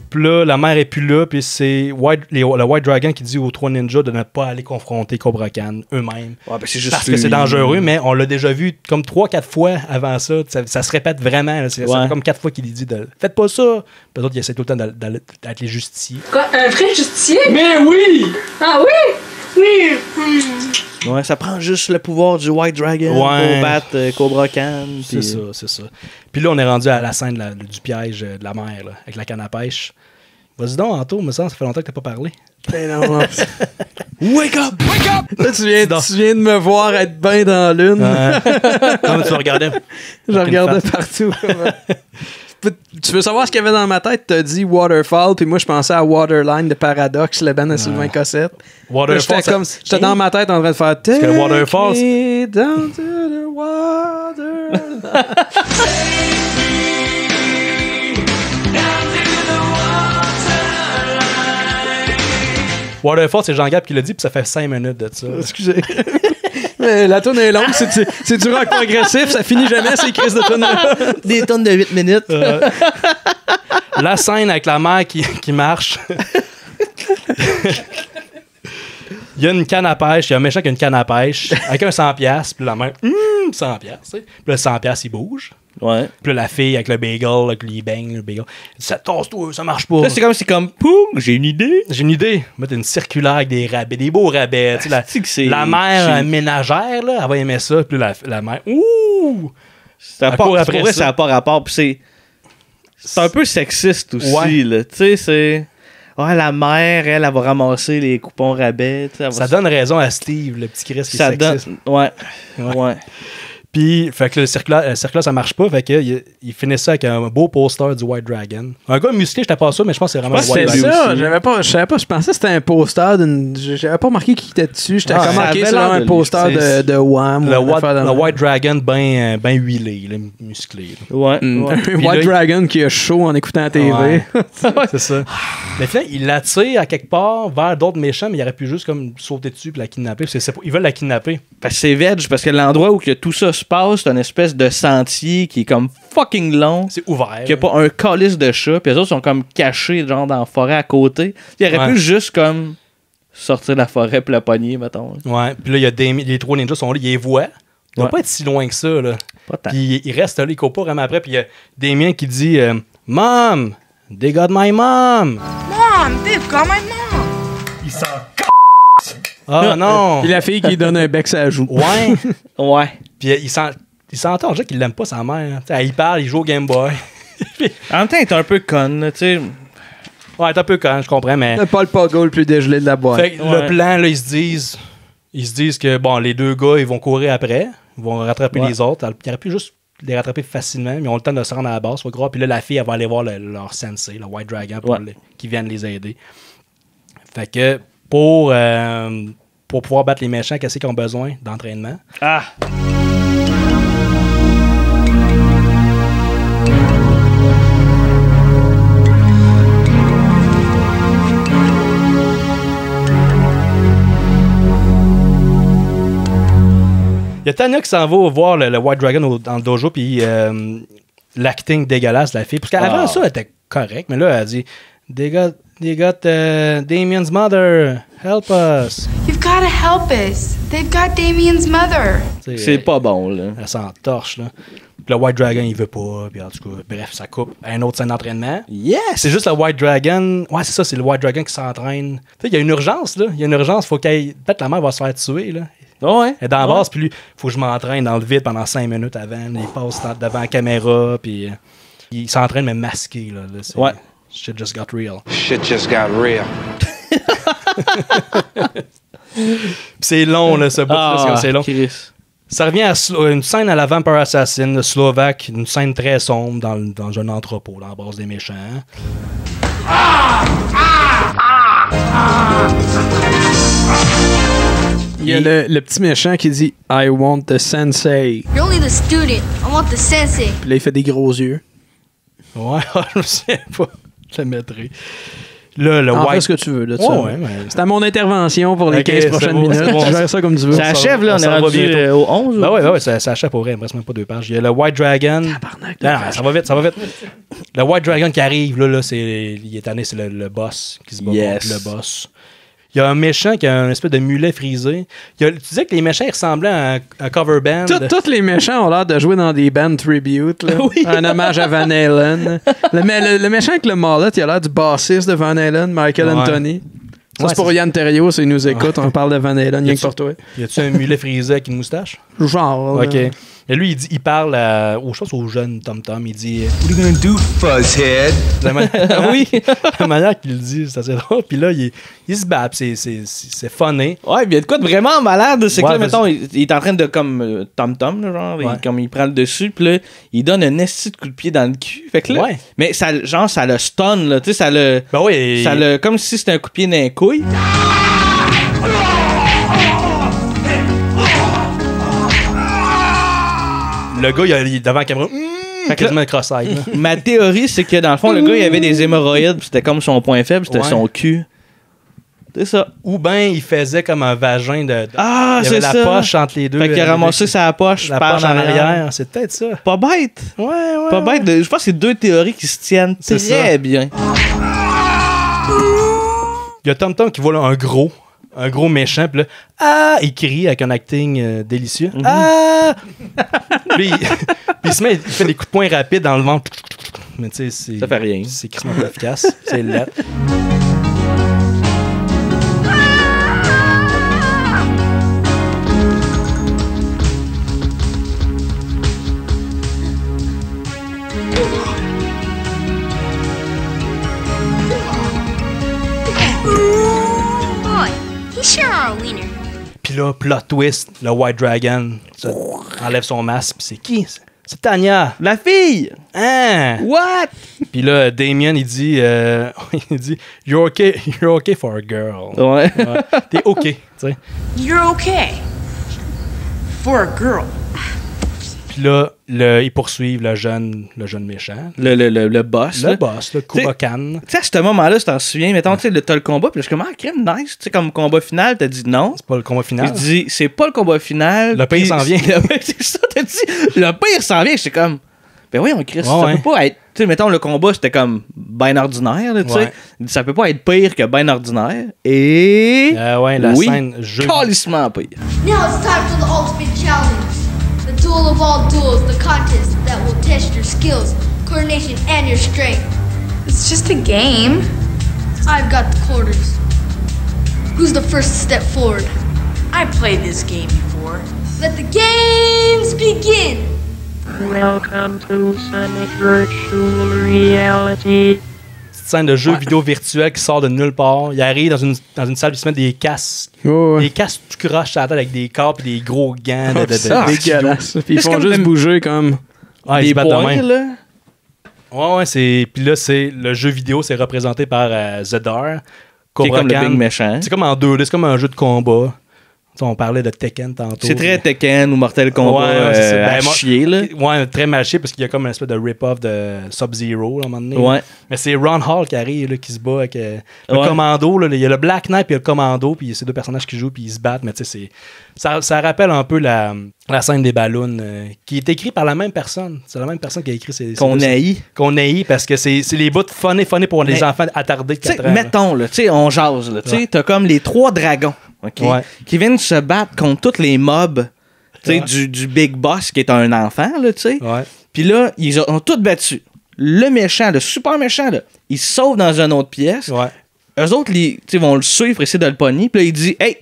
Puis là, la mère est plus là, puis c'est le White Dragon qui dit aux 3 ninjas de ne pas aller confronter Cobra Khan eux-mêmes. Ouais, ben c'est juste parce que c'est dangereux, mais on l'a déjà vu comme 3-4 fois avant ça. Ça se répète vraiment. Là. Ça fait comme 4 fois qu'il dit de faites pas ça. Puis l'autre, il essaie tout le temps d'être les justiciers. Quoi, un vrai justicier? Mais oui! Ah oui? Oui! Ouais, ça prend juste le pouvoir du White Dragon pour battre Cobra Khan. C'est ça, c'est ça. Puis là, on est rendu à la scène du piège de la mer, là, avec la canne à pêche. Vas-y donc, Anto, me semble, ça fait longtemps que t'as pas parlé. Ben non. Wake up! Wake up! Là, tu viens de me voir être bien dans l'une. Non, mais tu regardais. Je regardais partout. Tu veux savoir ce qu'il y avait dans ma tête? T'as dit Waterfall, puis moi je pensais à Waterline de Paradox, le band de Sylvain Cossette. Waterfall, j'étais dans ma tête en train de faire Take que Waterfall, me down to the water. Waterfall, c'est Jean-Gab qui l'a dit, puis ça fait 5 minutes de ça. Excusez. Mais la tourne est longue, c'est du rock progressif, ça finit jamais ces crises de tourne. Des tonnes de 8 minutes. La scène avec la mère qui marche. Il y a une canne à pêche, il y a un méchant qui a une canne à pêche avec un 100$, puis la mère, 100$, tu sais. Puis le 100$, il bouge. Ouais. Puis là, la fille avec le bagel, avec le bang, le bagel, ça tasse-toi, ça marche pas. Là, c'est comme, poum, j'ai une idée. J'ai une idée. Mettre une circulaire avec des rabais, des beaux rabais. Tu sais, la mère ménagère, là, elle va aimer ça. Puis la mère, ouh! Ça n'a pas rapport. Puis c'est un peu sexiste aussi, là. Tu sais, c'est. Ah, la mère, elle va ramasser les coupons rabais. Ça donne raison à Steve, le petit Chris qui est sexiste. Ouais. Puis, fait que le circulaire, ça marche pas. Fait que il finit ça avec un beau poster du White Dragon. Un gars musclé, j'étais pas sûr, mais je pense que c'est vraiment le White Dragon. Je savais pas, je pensais que c'était un poster j'avais pas remarqué qui était dessus. J'étais comme marqué sur un poster de Wham. Le White Dragon ben huilé, là, musclé. Là. Ouais. Un White Dragon qui a chaud en écoutant la TV. Ouais. C'est ça. Mais finalement, il l'attire à quelque part vers d'autres méchants, mais il aurait pu juste comme sauter dessus et la kidnapper. Ils veulent la kidnapper. Parce que c'est veg, parce que l'endroit où tout ça se passe, c'est une espèce de sentier qui est comme fucking long. C'est ouvert. Qui a pas un calice de chat, puis les autres sont comme cachés genre dans la forêt à côté. Il aurait pu juste comme sortir de la forêt puis la pogner, mettons. Ouais, puis là, il y a les 3 ninjas sont là, ils les voient. Il doit pas être si loin que ça, là. Pas tant. Puis il reste là, il court pas vraiment après, puis il y a Damien qui dit Mom, they got my mom. Mom, they've got my mom. Il s'en Ah non! Puis la fille qui donne un bec, ça joue. Ouais. Ouais. Puis il s'entend déjà qu'il l'aime pas sa mère. Hein. Il parle, il joue au Game Boy. En même temps, il est un peu con, tu sais. Ouais, t'es un peu con, je comprends, mais. C'est pas le pogo le plus dégelé de la boîte. Fait que le plan, là, ils se disent que, bon, les deux gars, ils vont courir après. Ils vont rattraper les autres. Ils auraient pu juste les rattraper facilement, mais ils ont le temps de se rendre à la base. Puis là, la fille, elle va aller voir leur sensei, le White Dragon, qui viennent les aider. Fait que pour pouvoir battre les méchants, qu'est-ce qu'ils ont besoin d'entraînement? Ah! Il y a Tanya qui s'en va voir le White Dragon dans le dojo, puis l'acting dégueulasse de la fille. Parce qu'avant ça, elle était correcte, mais là, elle dit they got Damien's mother. Help us. You've got to help us. They've got Damien's mother. C'est pas bon, là. Elle s'entorche, là. Puis le White Dragon, il veut pas. Puis en tout cas, bref, ça coupe à une autre scène d'entraînement. Yes! C'est juste le White Dragon. Ouais, c'est ça, c'est le White Dragon qui s'entraîne. Tu sais, il y a une urgence, là. Il y a une urgence, faut qu'elle. Peut-être la mère va se faire tuer, là. Ouais. Elle est dans la base, puis lui, faut que je m'entraîne dans le vide pendant 5 minutes avant. Il passe devant la caméra, puis il s'entraîne, mais masqué, là. Ouais. Shit just got real. Shit just got real. C'est long, là, ce bout c'est long. Chris. Ça revient à une scène à la Vampire Assassin, le Slovaque, une scène très sombre dans un entrepôt, dans la base des méchants. Il y a le petit méchant qui dit « I want the sensei You're only the student. I want the sensei. » Puis là, il fait des gros yeux. Ouais, je me souviens pas. Je le mettrai. Là, le Fais White... ce que tu veux, là, Ouais, c'est à mon intervention pour les Ok, 15 prochaines c'est bon, minutes. c'est bon. Tu gères ça comme tu veux. Ça achève, là, on est rendu au 11. Ben ouais, ça achève pour vrai, il me reste même pas 2 pages. Il y a le White Dragon. Non, ça va vite. Le White Dragon qui arrive, là il est tanné, c'est le boss qui se bat contre le boss. Il y a un méchant qui a un espèce de mulet frisé. Tu disais que les méchants ils ressemblaient à un cover band. Tous les méchants ont l'air de jouer dans des bands tribute. Là. Oui. Un hommage à Van Halen. Le méchant avec le mallet, il a l'air du bassiste de Van Halen, Michael Anthony. Ça, c'est pour Yann Terriot, s'il nous écoute, on parle de Van Halen, rien que pour toi. Y a-tu un mulet frisé avec une moustache? Genre. OK. Et lui, il parle je pense au jeune Tom Tom. Il dit What are you gonna do, fuzzhead? Oui, la manière qu'il le dit, c'est assez drôle. Puis là, il se bat, c'est funny. Ouais, il y a de quoi de vraiment malade. C'est que là, Ouais, mettons, il est en train de comme Tom Tom, là, genre, comme il prend le dessus, puis là, il donne un esti de coup de pied dans le cul. Fait que là, mais ça, genre, ça le stun, là, tu sais, ça le. Ben oui. Ça le. Comme si c'était un coup de pied dans les couilles. Le gars, il est devant la caméra. Quasiment un cross-eyed. Ma théorie, c'est que dans le fond, le gars, il avait des hémorroïdes, puis c'était comme son point faible, c'était son cul. C'est ça. Ou bien il faisait comme un vagin de. Ah, il y c'est avait ça. la poche entre les deux. Fait qu'il a ramassé sa poche la par poche en arrière. C'est peut-être ça. Pas bête. Ouais. Pas bête. Je pense que c'est 2 théories qui se tiennent très bien. Il y a Tom Tom qui voit là, un gros méchant, puis là, il crie avec un acting délicieux. Puis il se met, il fait des coups de poing rapides dans le ventre. Mais tu sais, ça fait rien. C'est crissement pas efficace. C'est laid. Boy, he's sure our wiener. Puis là, plot twist, le White Dragon enlève son masque, puis c'est qui? C'est Tanya. La fille! Hein? What? Puis là, Damien, il dit, you're okay for a girl. Ouais. T'es OK, tu sais. You're okay. For a girl. Puis là, ils poursuivent le jeune méchant. Le boss. Le boss, le Kubokan. Tu sais, à ce moment-là, si t'en souviens, mettons, tu sais, t'as le combat, puis là, je suis comme, crème, nice. Tu sais, comme combat final, t'as dit non. C'est pas le combat final. Je dis, c'est pas le combat final. Le pire s'en vient. C'est ça, t'as dit. Le pire s'en vient. J'étais comme, ben oui, on Chris, ça peut pas être. Tu sais, mettons, le combat, c'était comme ben ordinaire, tu sais. Ça peut pas être pire que ben ordinaire. Et. La scène jeu. Calissement pire. Now it's time for the ultimate challenge. The duel of all duels, the contest that will test your skills, coordination, and your strength. It's just a game. I've got the quarters. Who's the first to step forward? I've played this game before. Let the games begin! Welcome to Sonic Virtual Reality. Petite scène de jeu vidéo virtuel qui sort de nulle part. Il arrive dans une salle, puis il se met des casques. Des casques tout croches à la tête avec des corps et des gros gants de dégueulasse. Puis ils font juste bouger comme des points, là. Ouais, c'est. Puis là, c'est le jeu vidéo, c'est représenté par Zedar. Qui est comme le big méchant. C'est comme en 2D, c'est comme un jeu de combat. On parlait de Tekken tantôt. C'est très Tekken ou Mortal Kombat à chier, là. Ouais, très mal chier parce qu'il y a comme une espèce de rip-off de Sub-Zero, là, à un moment donné. Ouais. Mais c'est Ron Hall qui arrive, là, qui se bat avec le commando. Là. Il y a le Black Knight et le commando, puis il y a ces deux personnages qui jouent, puis ils se battent. Mais tu sais, ça rappelle un peu la scène des ballons, qui est écrite par la même personne. C'est la même personne qui a écrit ces Qu'on haït. Qu'on haït parce que c'est les bouts funny pour les enfants attardés de 4 ans. Mettons, là, tu sais, on jase, là. Tu sais, t'as comme les 3 dragons. Okay? Qui viennent se battre contre tous les mobs du Big Boss qui est un enfant, là, tu sais. Puis là, ils ont tous battu. Le méchant, le super méchant, là, il se sauve dans une autre pièce. Eux autres, vont le suivre pour essayer de le pogner. Puis là, il dit, hey,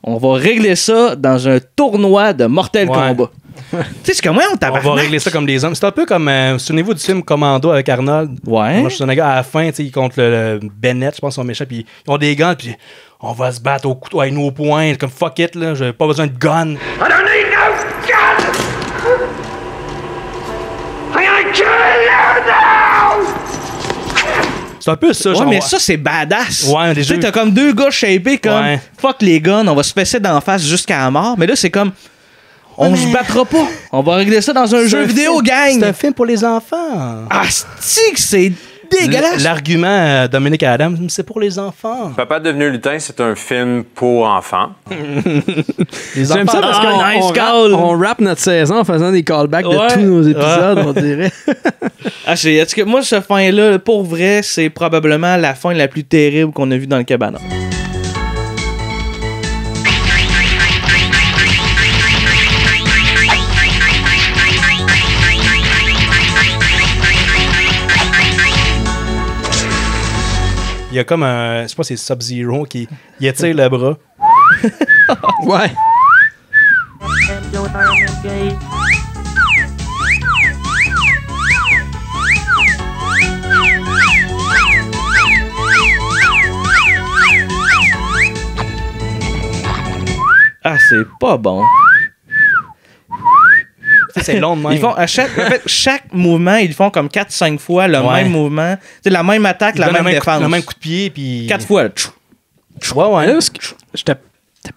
on va régler ça dans un tournoi de Mortal Kombat. Tu sais, c'est comment on va régler ça comme des hommes. C'est un peu comme, souvenez-vous du film Commando avec Arnold. Ouais. Moi, je suis un gars à la fin, il contre le Bennett, je pense, son méchant, puis ils ont des guns, puis on va se battre au couteau avec nos poings, comme fuck it, là, j'ai pas besoin de gun. I don't need no gun! I'm gonna kill you now! C'est un peu ça, genre. Ouais, mais ça, c'est badass. Ouais, tu sais, t'as comme 2 gars shapés comme fuck les guns, on va se fesser d'en face jusqu'à la mort. Mais là, c'est comme on se battra pas. On va régler ça dans un jeu vidéo, gang. C'est un film pour les enfants. Ah, c'est dégueulasse. L'argument Dominic Adams, c'est pour les enfants. Papa devenu lutin, c'est un film pour enfants. J'aime ça parce qu'on rappe notre saison en faisant des callbacks de tous nos épisodes, on dirait. Est-ce que moi, ce fin-là, pour vrai, c'est probablement la fin la plus terrible qu'on a vue dans le cabanon. Il y a comme un, je sais pas, c'est Sub-Zero qui étire le bras. Ouais. Ah, c'est pas bon. C'est long de même. Ils font chaque mouvement, ils font comme 4-5 fois le même mouvement. C'est la même attaque, la même défense. Le même coup de pied, puis 4 fois. Ouais. J'étais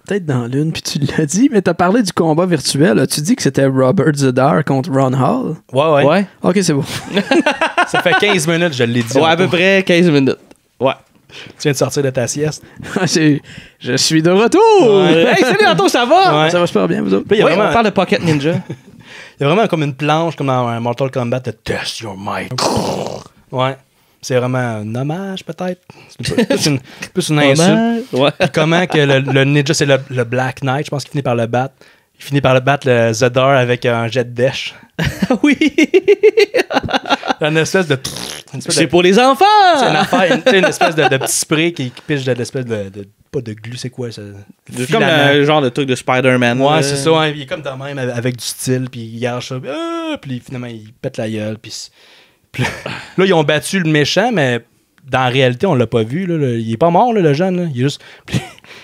peut-être dans l'une, puis tu l'as dit, mais t'as parlé du combat virtuel. As-tu dit que c'était Robert Zedar contre Ron Hall? Ouais. Ok, c'est beau. Ça fait 15 minutes, je l'ai dit. Ouais, à peu près 15 minutes. Ouais. Tu viens de sortir de ta sieste. Je suis de retour! Hey, salut Anto, ça va? Ça va super bien, vous autres? On parle de Pocket Ninja. Il y a vraiment comme une planche, comme dans Mortal Kombat, de Test Your Might. Ouais. C'est vraiment un hommage, peut-être. C'est plus une insulte. Ouais. Comment que le ninja, c'est le Black Knight, je pense qu'il finit par le battre. Il finit par le battre, le Zedar, avec un jet de dèche. Oui! Une espèce de... C'est pour les enfants! C'est une affaire, une espèce de petit spray qui piche de l'espèce de... Pas de glu, c'est quoi ça? C'est comme le genre de truc de Spider-Man. Ouais, c'est ça. Il est comme de même avec du style, puis il gage ça. Puis finalement, il pète la gueule. Puis là, ils ont battu le méchant, mais dans la réalité, on l'a pas vu. Là. Il est pas mort, là, le jeune. Là. Il est juste... Puis,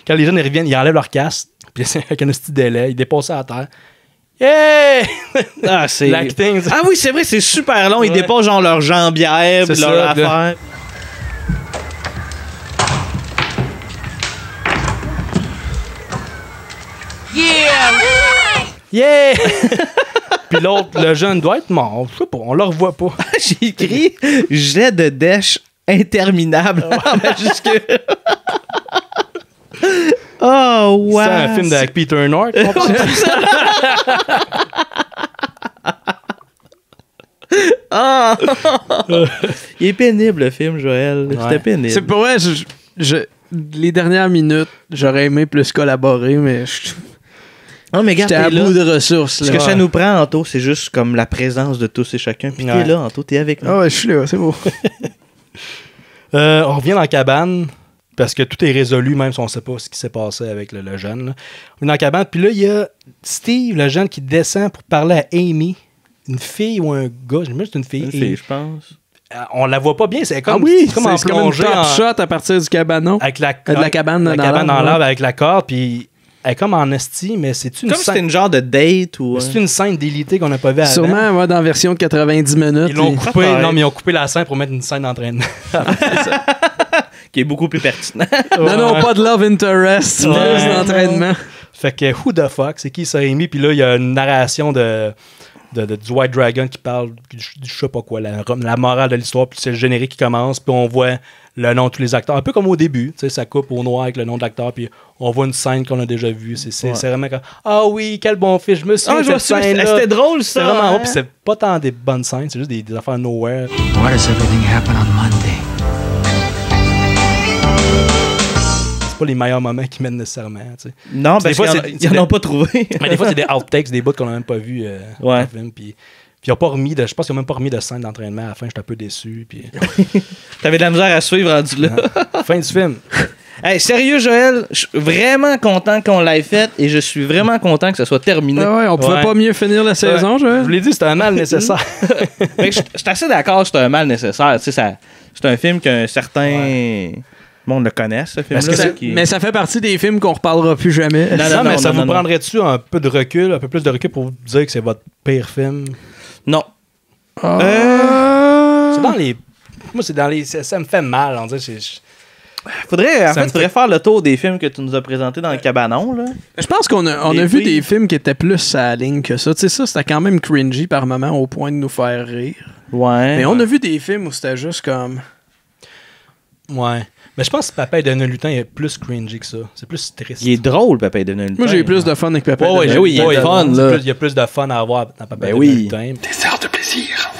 quand les jeunes ils reviennent, ils enlèvent leur casque. Puis avec un petit délai, ils déposent ça à terre. Yeah! Ah, c'est... L'acting. Ah oui, c'est vrai, c'est super long. Ils déposent genre leur jambière, puis leur affaire. Yeah! Puis l'autre, le jeune doit être mort. Je sais pas, on le revoit pas. J'ai écrit jet de dèche interminable en majuscule. Oh, wow! C'est un film avec Peter North. Ah! Il est pénible, le film, Joël. C'était pénible. C'est pour vrai, les dernières minutes, j'aurais aimé plus collaborer, mais mais j'étais à bout de ressources. Ce que ça nous prend, Anto, c'est juste comme la présence de tous et chacun. Puis t'es là, Anto, t'es avec nous. Ah ouais, je suis là, c'est beau. On revient dans la cabane, parce que tout est résolu, même si on ne sait pas ce qui s'est passé avec le jeune. Là. On est dans la cabane, puis là, il y a Steve, le jeune, qui descend pour parler à Amy. Une fille ou un gars, je me dis c'est une fille. Une fille, je pense. On la voit pas bien, c'est comme, c'est comme une top shot à partir du cabanon. Avec de la cabane dans l'arbre avec la corde, puis elle est comme en esti, mais c'est une comme c'était une genre de date ou... C'est une scène délitée qu'on n'a pas vue avant. Sûrement, dans la version de 90 minutes. Ils l'ont coupé, non, mais ils ont coupé la scène pour mettre une scène d'entraînement. Qui est beaucoup plus pertinent. Non, pas de love interest, plus d'entraînement. Fait que who the fuck, c'est qui ça Amy? Puis là, il y a une narration du White Dragon qui parle du je sais pas quoi, la morale de l'histoire, puis c'est le générique qui commence, puis on voit le nom de tous les acteurs, un peu comme au début, tu sais, ça coupe au noir avec le nom de l'acteur, puis on voit une scène qu'on a déjà vue, c'est vraiment comme ah oui, quel bon film, je me souviens de cette scène-là. C'était drôle ça. C'est vraiment bon, puis c'est pas tant des bonnes scènes, c'est juste des affaires nowhere. Why does everything happen on Monday? C'est pas les meilleurs moments qui mènent nécessairement, tu sais. Non, parce qu'ils n'en ont pas trouvé. Mais des fois, c'est des outtakes, des bouts qu'on n'a même pas vus dans le film, puis ils ont pas remis je pense qu'ils n'ont même pas remis de scène d'entraînement à la fin, j'étais un peu déçu. Puis... T'avais de la misère à suivre rendu là. Fin du film. Hey, sérieux, Joël, je suis vraiment content qu'on l'ait fait et je suis vraiment content que ça soit terminé. Ouais, on pouvait pas mieux finir la saison, Joël. Je vous l'ai dit, c'était un mal nécessaire. Je suis assez d'accord que c'est un mal nécessaire. Tu sais, c'est un film qu'un certain monde le connaisse, ce film-là. Mais ça fait partie des films qu'on reparlera plus jamais. Non, ça vous prendrait-tu un peu de recul, un peu plus de recul pour vous dire que c'est votre pire film? Non. C'est dans les... Moi, c'est dans les... Ça me fait mal, on dirait. Faudrait faire le tour des films que tu nous as présentés dans le cabanon, là. Je pense qu'on a vu des films qui étaient plus à la ligne que ça. Tu sais, ça, c'était quand même cringy par moment au point de nous faire rire. Ouais. Mais on a vu des films où c'était juste comme... Ouais. Mais je pense que Papa et Donald Lutin est plus cringy que ça. C'est plus triste. Il est drôle, Papa et Donald Lutin. Moi, j'ai plus de fun avec Papa et Donald Lutin. Oui, il est fun, là. Il y a plus de fun à avoir dans Papa et Donald Lutin. Des heures de plaisir.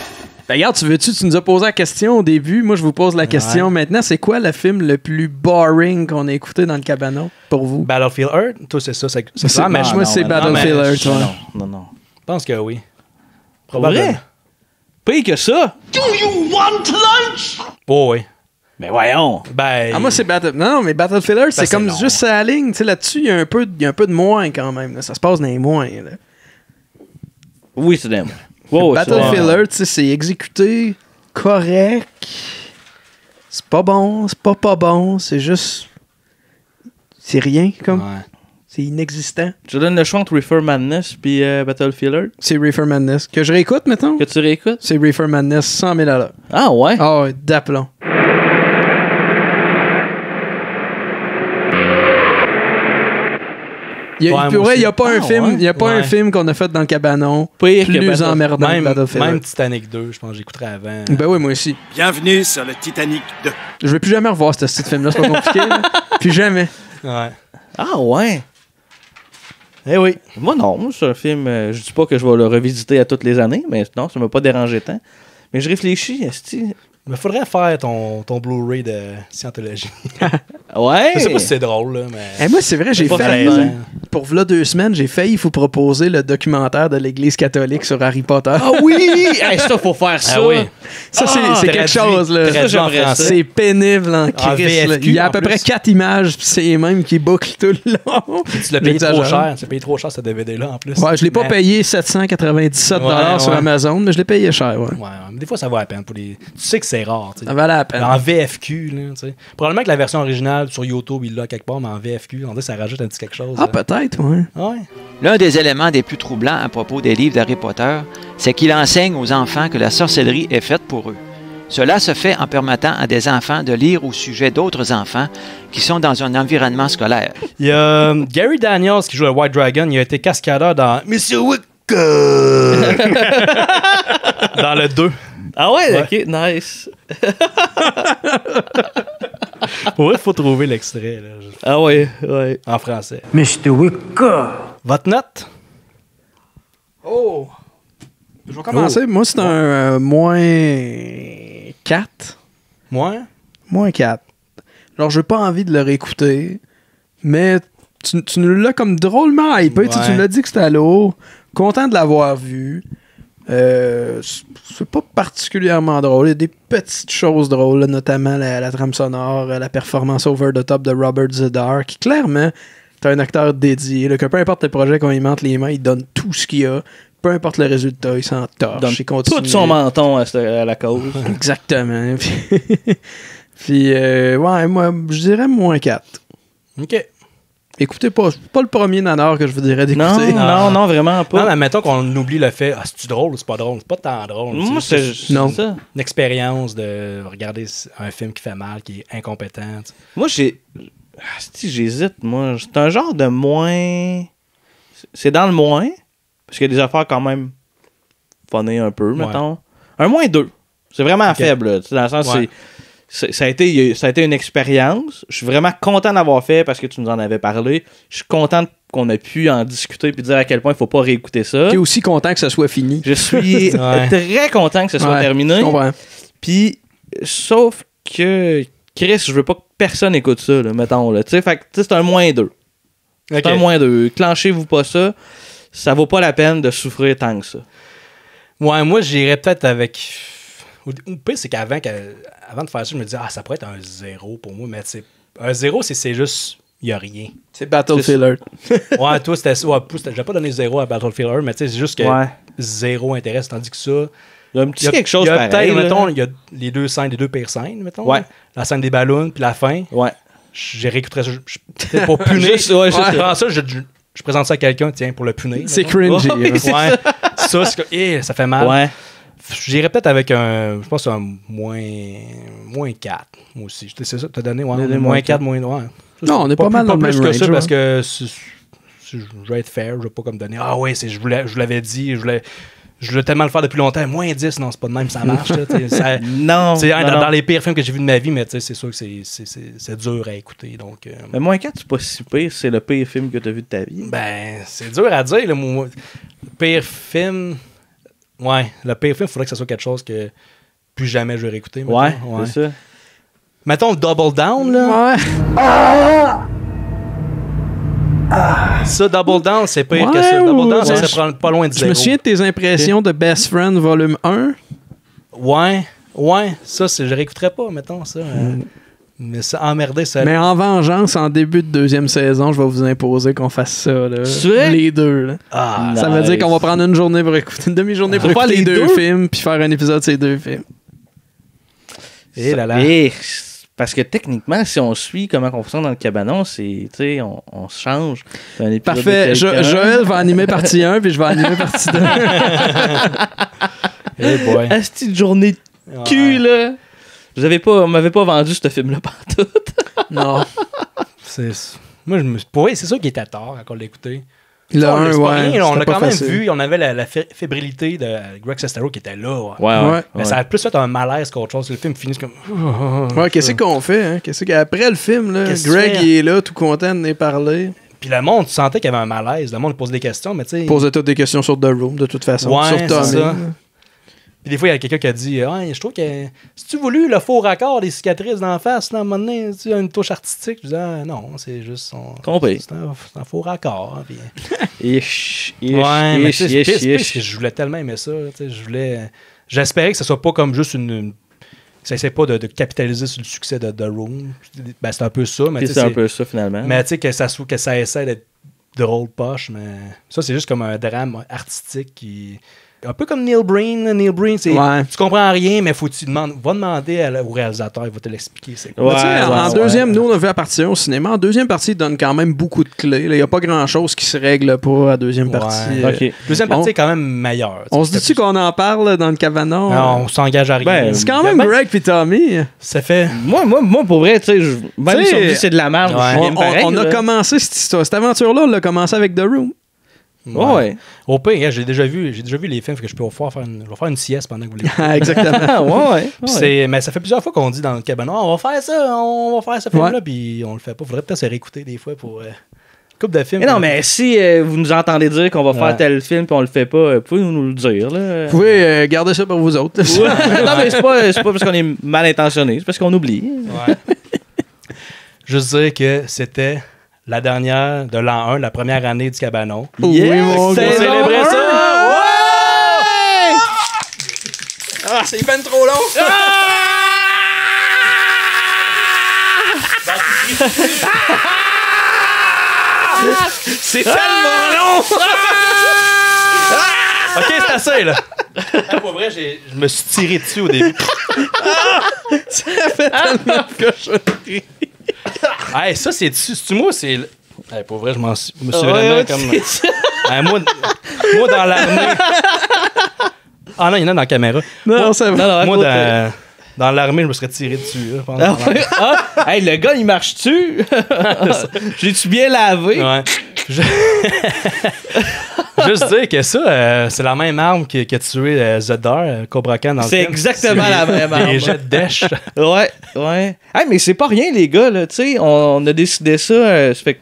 Ben, regarde, tu nous as posé la question au début. Moi, je vous pose la question maintenant. C'est quoi le film le plus boring qu'on a écouté dans le cabanon pour vous? Battlefield Earth? Toi, c'est ça. Moi, c'est Battlefield Earth. Non. Je pense que oui. Vrai? Pire que ça? Do you want lunch? Oh, oui. Mais voyons. Moi, c'est mais Battlefield Earth, c'est comme juste à la ligne. Tu sais, là-dessus, il y a un peu de moins quand même. Là. Ça se passe dans les moins. Là. Oui, c'est des moins. Battlefield Earth, c'est exécuté correct. C'est pas bon, c'est pas bon. C'est juste... C'est rien, comme... Ouais. C'est inexistant. Je donne le choix entre Reefer Madness puis Battlefield Earth. C'est Reefer Madness. Que je réécoute, mettons? Que tu réécoutes? C'est Reefer Madness, 100 000 $. Ah ouais? Ah ouais, d'aplomb. Il n'y a pas un film qu'on a fait dans le cabanon plus emmerdant que Battlefield. Même Titanic 2, je pense que j'écouterais avant. Ben oui, moi aussi. Bienvenue sur le Titanic 2. Je vais plus jamais revoir ce petit film-là, c'est pas compliqué. Puis jamais. Ouais. Ah ouais? Eh oui. Moi non, c'est un film, je dis pas que je vais le revisiter à toutes les années, mais non, ça m'a pas dérangé tant. Mais je réfléchis, est-ce mais faudrait faire ton Blu-ray de Scientologie. Ouais. Je sais pas si c'est drôle, là, mais... moi, c'est vrai, j'ai fait... Pour v'là 2 semaines, j'ai failli vous proposer le documentaire de l'Église catholique sur Harry Potter. Ah oui! Ça, faut faire ça. Ah oui. Ça, c'est quelque chose, là. Ça, c'est pénible en Christ. Il y a à peu près 4 images, puis c'est les mêmes qui bouclent tout le long. Tu l'as payé trop cher. Tu l'as payé trop cher, ce DVD-là, en plus. Ouais, je l'ai pas payé 797 $ sur Amazon, mais je l'ai payé cher, ouais. Ouais, mais des fois, ça vaut la peine. Tu sais que c'est rare, tu sais. Ça valait la peine. En VFQ, là, tu sais. Probablement que la version originale sur YouTube, il l'a quelque part, mais en VFQ, on dit ça rajoute un petit quelque chose. Ah, peut-être, ouais. Ouais. L'un des éléments des plus troublants à propos des livres d'Harry Potter, c'est qu'il enseigne aux enfants que la sorcellerie est faite pour eux. Cela se fait en permettant à des enfants de lire au sujet d'autres enfants qui sont dans un environnement scolaire. Il y a Gary Daniels qui joue le White Dragon, il a été cascadeur dans Monsieur Wicca dans le 2. Ah ouais, ok, nice. Pour vrai, il faut trouver l'extrait. Là. Ah ouais. En français. Mr. Wicca. Votre note? Oh! Je vais commencer. Moi, c'est un moins 4. Moins? Moins 4. Alors, j'ai pas envie de le réécouter, mais tu nous l'as comme drôlement hypé. Ouais. Tu nous l'as dit que c'était à l'eau. Content de l'avoir vu. C'est pas particulièrement drôle. Il y a des petites choses drôles, là, notamment la trame sonore, la performance over the top de Robert Zedar, qui clairement est un acteur dédié, là, que peu importe le projet qu'on lui monte les mains, il donne tout ce qu'il a. Peu importe le résultat, il s'en torche. Il continue. Tout son menton à la cause. Exactement. Puis ouais, moi, je dirais moins 4. OK. Écoutez pas, c'est pas le premier nanar que je vous dirais d'écouter. Non, vraiment pas. Non, mais mettons qu'on oublie le fait, c'est-tu drôle ou c'est pas drôle? C'est pas tant drôle. Moi, c'est ça. Une expérience de regarder un film qui fait mal, qui est incompétent. Moi, Si j'hésite, moi. C'est un genre de moins. C'est dans le moins. Parce qu'il y a des affaires quand même funnées un peu, mettons. Un moins 2. C'est vraiment faible, là. Dans le sens, ça a été une expérience. Je suis vraiment content d'avoir fait parce que tu nous en avais parlé. Je suis content qu'on a pu en discuter puis dire à quel point il faut pas réécouter ça. Tu es aussi content que ça soit fini. Je suis très content que ce soit terminé. Puis, sauf que Chris, je veux pas que personne écoute ça, là, mettons. Là. Fait que c'est un moins 2. C'est un moins 2. Clenchez-vous pas ça. Ça vaut pas la peine de souffrir tant que ça. Ouais, moi, j'irais peut-être avec... Ou pire, c'est qu'avant de faire ça, je me disais, ça pourrait être un 0 pour moi, mais un 0, c'est juste, il n'y a rien. C'est Battlefield Earth. Ouais, toi, c'était ça. J'ai pas donné 0 à Battlefield Earth, mais c'est juste que 0 intéresse, tandis que ça... Il y a un petit quelque chose pareil. Mettons, il y a les deux pires scènes, mettons. Ouais. La scène des ballons, puis la fin. Ouais. J'ai réécouté ça. Peut-être pour punir. Je présente ça à quelqu'un, tiens, pour le punir. C'est cringy. Ça, ça fait mal. Ouais. J'irais peut-être avec je pense un moins 4, moi aussi. C'est ça que tu as donné? Ouais, moins 4, moins... Ouais. Non, on est pas mal dans le même range. Pas plus que ça, parce que je vais être fair, je vais pas comme donner, je vous l'avais dit, je voulais tellement le faire depuis longtemps. Moins 10, non, c'est pas de même, ça marche. Là, non. Dans les pires films que j'ai vus de ma vie, mais c'est sûr que c'est dur à écouter. Donc, mais moins 4, c'est pas si pire, c'est le pire film que tu as vu de ta vie. Ben, c'est dur à dire. Le pire film. Ouais, le pire film, il faudrait que ça soit quelque chose que plus jamais je vais réécouter. Ouais, c'est ça. Mettons le Double Down, là. Ouais. Ça, Double Down, c'est pire que ça. Double Down, ça prend pas loin de 0. Je me souviens de tes impressions de Best Friend volume 1. Ouais. Ça, je réécouterais pas, mettons, ça. Mais ça, emmerder, ça... Mais en vengeance, en début de deuxième saison, je vais vous imposer qu'on fasse ça, là. Les deux, là. Ça veut dire qu'on va prendre une journée pour écouter, une demi-journée pour écouter les deux films, puis faire un épisode de ces deux films. Et là là. Parce que techniquement, si on suit comment on fonctionne dans le cabanon, c'est, tu sais, on se change. Parfait. Joël va animer partie 1, puis je vais animer partie 2. Hey boy. Asti de journée de cul, là. On m'avait pas vendu ce film-là partout. Non. Moi, c'est ça qui était tard quand on l'a écouté. On a quand même vu, on avait la fébrilité de Greg Sestero qui était là. Ouais. Mais ça a plus fait un malaise qu'autre chose. Le film finit comme... Ouais, qu'est-ce qu'on fait? Hein? Qu'après le film, là, Greg il est là, tout content de nous parler. Puis le monde, tu sentais qu'il y avait un malaise. Le monde posait des questions, mais tu sais... Posait toutes des questions sur The Room, de toute façon. Ouais, sur Tommy. Ça. Puis des fois, il y a quelqu'un qui a dit je trouve que si tu voulu le faux raccord des cicatrices d'en face, là, à un moment donné, tu as une touche artistique. Je dis non, c'est juste c'est un faux raccord. Puis... mais je voulais tellement aimer ça. J'espérais que ce soit pas comme juste une ça essaie pas de capitaliser sur le succès de The Room. Ben, c'est un peu ça. Mais c'est un peu ça, finalement. Mais tu sais, que ça essaie d'être drôle poche, mais ça, c'est juste comme un drame artistique qui... Un peu comme Neil Breen. Neil Breen, c'est tu comprends rien, mais faut que tu va demander au réalisateur, il va te l'expliquer. En deuxième, nous, on a vu la partie 1 au cinéma. En deuxième partie, il donne quand même beaucoup de clés. Il n'y a pas grand-chose qui se règle pas à la deuxième partie. Deuxième partie est quand même meilleure. On se dit-tu qu'on en parle dans le cabanon? Non, on s'engage à rien. Ben, c'est quand même Greg et Tommy. Ça fait... Moi pour vrai, tu sais, même si on dit c'est de la merde, on a commencé cette aventure-là, on l'a commencé avec The Room. Ouais. Au pire, j'ai déjà vu les films que je peux faire une sieste pendant que vous les Exactement. Mais ça fait plusieurs fois qu'on dit dans le cabanon, on va faire ça, on va faire ce film-là, puis on le fait pas. Faudrait peut-être se réécouter des fois pour couple de films. Mais non, mais si vous nous entendez dire qu'on va faire tel film puis on le fait pas, vous pouvez nous le dire. Là. Vous pouvez garder ça pour vous autres. Non, mais c'est pas parce qu'on est mal intentionné, c'est parce qu'on oublie. Juste dire que c'était la dernière de l'an 1, la première année du cabanon. Yes! Oui, mon gars. Célébrer ça! Ouais! Ah, c'est ben trop long! C'est tellement long! Ok, c'est assez, là. Pour vrai, je me suis tiré dessus au début. Ça fait tellement de cochonneries. Hey, ça, c'est moi, c'est... Hey, pour vrai, je me suis vraiment comme... Hey, moi, dans l'armée... Ah non, il y en a dans la caméra. Non, ça va. Moi, dans... Dans l'armée, je me serais tiré dessus. Là, je pense. Hey, le gars, il marche-tu? J'ai-tu bien lavé? Ouais. Juste dire que ça, c'est la même arme qui a tué Zedar, Cobra Khan dans le film. C'est exactement la même arme. Les jets de dèche. Ouais. Hey, mais c'est pas rien, les gars, là. Tu sais, on a décidé ça, ça fait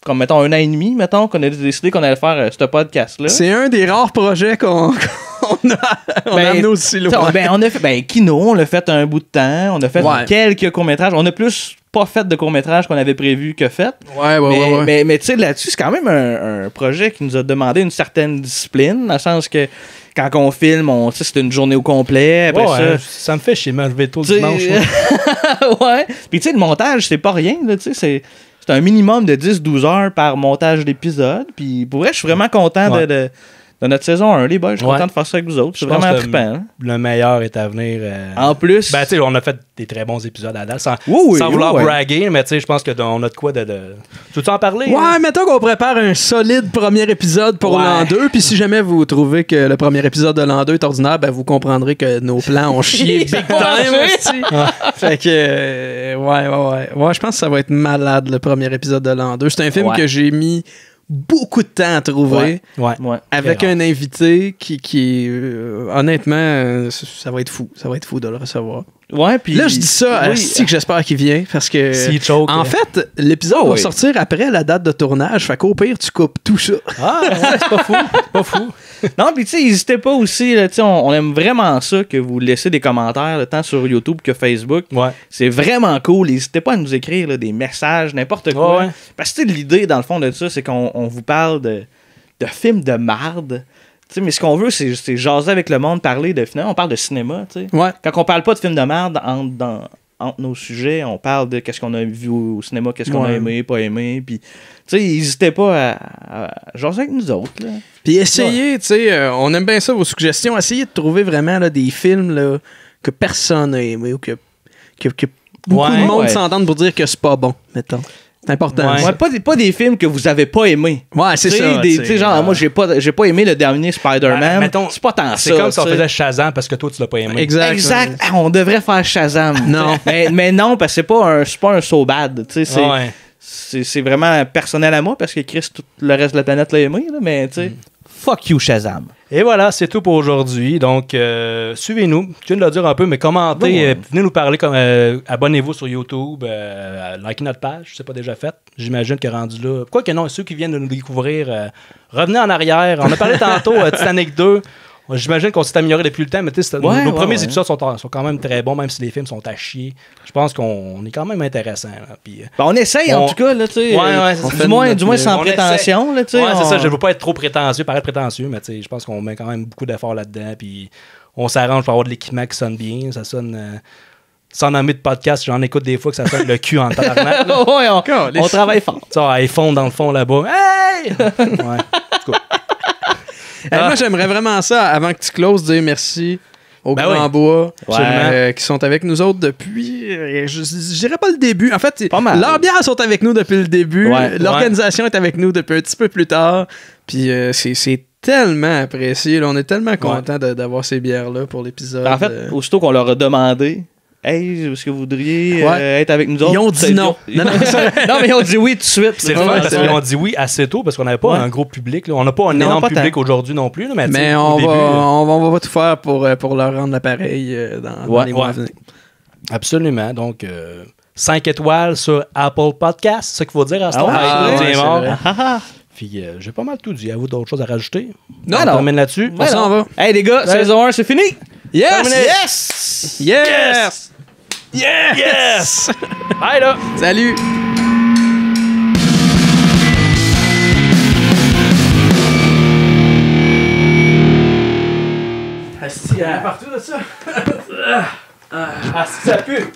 comme, mettons, 1 an et demi, mettons, qu'on a décidé qu'on allait faire ce podcast-là. C'est un des rares projets qu'on a amené aussi loin. On a fait, Kino, on l'a fait un bout de temps. On a fait quelques courts-métrages. On a plus pas fait de courts-métrages qu'on avait prévu que fait. Mais tu sais, là-dessus, c'est quand même un projet qui nous a demandé une certaine discipline, dans le sens que quand on filme, c'est une journée au complet. Après ça me fait chier, me lever tôt le dimanche. Ouais. Puis tu sais, le montage, c'est pas rien, là, tu sais, c'est un minimum de 10-12 heures par montage d'épisode. Puis pour vrai, je suis vraiment content de notre saison 1, les boys. Je suis content de faire ça avec vous autres. C'est vraiment trippant. Le meilleur est à venir. En plus. Ben, tu sais, on a fait des très bons épisodes à date, sans vouloir braguer, mais tu sais, je pense qu'on a de quoi de. Tu veux en parler? Ouais, mettons qu'on prépare un solide premier épisode pour l'an 2. Puis si jamais vous trouvez que le premier épisode de l'an 2 est ordinaire, ben vous comprendrez que nos plans ont chié big time. Fait que. Ouais, je pense que ça va être malade le premier épisode de l'an 2. C'est un film que j'ai mis beaucoup de temps à trouver avec un invité qui honnêtement ça va être fou de le recevoir. Puis là je dis ça que j'espère qu'il vient parce que en fait l'épisode va sortir après la date de tournage, fait qu'au pire tu coupes tout ça. C'est pas fou. Non, puis tu sais, n'hésitez pas aussi, là, on aime vraiment ça que vous laissez des commentaires là, tant sur YouTube que Facebook. C'est vraiment cool. N'hésitez pas à nous écrire là, des messages, n'importe quoi. Parce que l'idée, dans le fond de ça, c'est qu'on vous parle de films de marde. T'sais, mais ce qu'on veut, c'est jaser avec le monde, parler de finalement, on parle de cinéma. Quand on parle pas de films de merde entre nos sujets, on parle de qu'est-ce qu'on a vu au cinéma, qu'est-ce qu'on a aimé, pas aimé. Puis, n'hésitez pas à jaser avec nous autres. Là. Puis essayez, on aime bien ça, vos suggestions. Essayez de trouver vraiment là, des films là, que personne n'a aimé ou que beaucoup de monde s'entende pour dire que c'est pas bon, mettons. C'est important. Pas des films que vous avez pas aimés. C'est ça. Genre, moi, j'ai pas aimé le dernier Spider-Man. C'est pas tant ça. C'est comme si on faisait Shazam parce que toi, tu l'as pas aimé. Exact. On devrait faire Shazam. Non. mais non, parce que c'est pas un so bad. C'est vraiment personnel à moi parce que Chris, tout le reste de la planète l'a aimé. Là, mais fuck you, Shazam. Et voilà, c'est tout pour aujourd'hui. Donc, suivez-nous. Je viens de le dire un peu, mais commentez. Venez nous parler. Abonnez-vous sur YouTube. Likez notre page, c'est pas déjà fait. J'imagine que rendu là. Quoique non, ceux qui viennent de nous découvrir, revenez en arrière. On a parlé tantôt Titanic 2. J'imagine qu'on s'est amélioré depuis le temps, mais nos premiers épisodes sont quand même très bons, même si les films sont à chier. Je pense qu'on est quand même intéressant. Puis, on essaye en tout cas, là, tu sais. Du moins sans prétention. Là, c'est ça, je ne veux pas être trop prétentieux, paraître prétentieux, mais je pense qu'on met quand même beaucoup d'efforts là-dedans. Puis on s'arrange pour avoir de l'équipement qui sonne bien. Ça sonne. Sans nommer de podcast, j'en écoute des fois que ça sonne le cul en tabarnak. On travaille fort. Ça, iPhone dans le fond là-bas. Hey! Moi, j'aimerais vraiment ça, avant que tu closes, dire merci aux Grand Bois qui sont avec nous autres depuis, je dirais pas le début. En fait, leurs bières sont avec nous depuis le début. L'organisation est avec nous depuis un petit peu plus tard. Puis c'est tellement apprécié. Là, on est tellement contents d'avoir ces bières-là pour l'épisode. En fait, aussitôt qu'on leur a demandé hey, est-ce que vous voudriez être avec nous autres? Ils ont dit non. Non, mais ils ont dit oui tout de suite. C'est vrai parce qu'ils ont dit oui assez tôt parce qu'on n'avait pas un gros public. Là. On n'a pas un énorme public aujourd'hui non plus. Là, mais on va tout faire pour leur rendre l'appareil dans les mois à venir. Absolument. Donc, 5 étoiles sur Apple Podcast, c'est ça qu'il faut dire à ce temps. Puis j'ai pas mal tout dit. À vous d'autres choses à rajouter? Non, on termine là-dessus. On s'en va. Hey les gars, saison 1, c'est fini! Yes! Bye là! Salut! Asti, partout de ça! Asti, ça pue!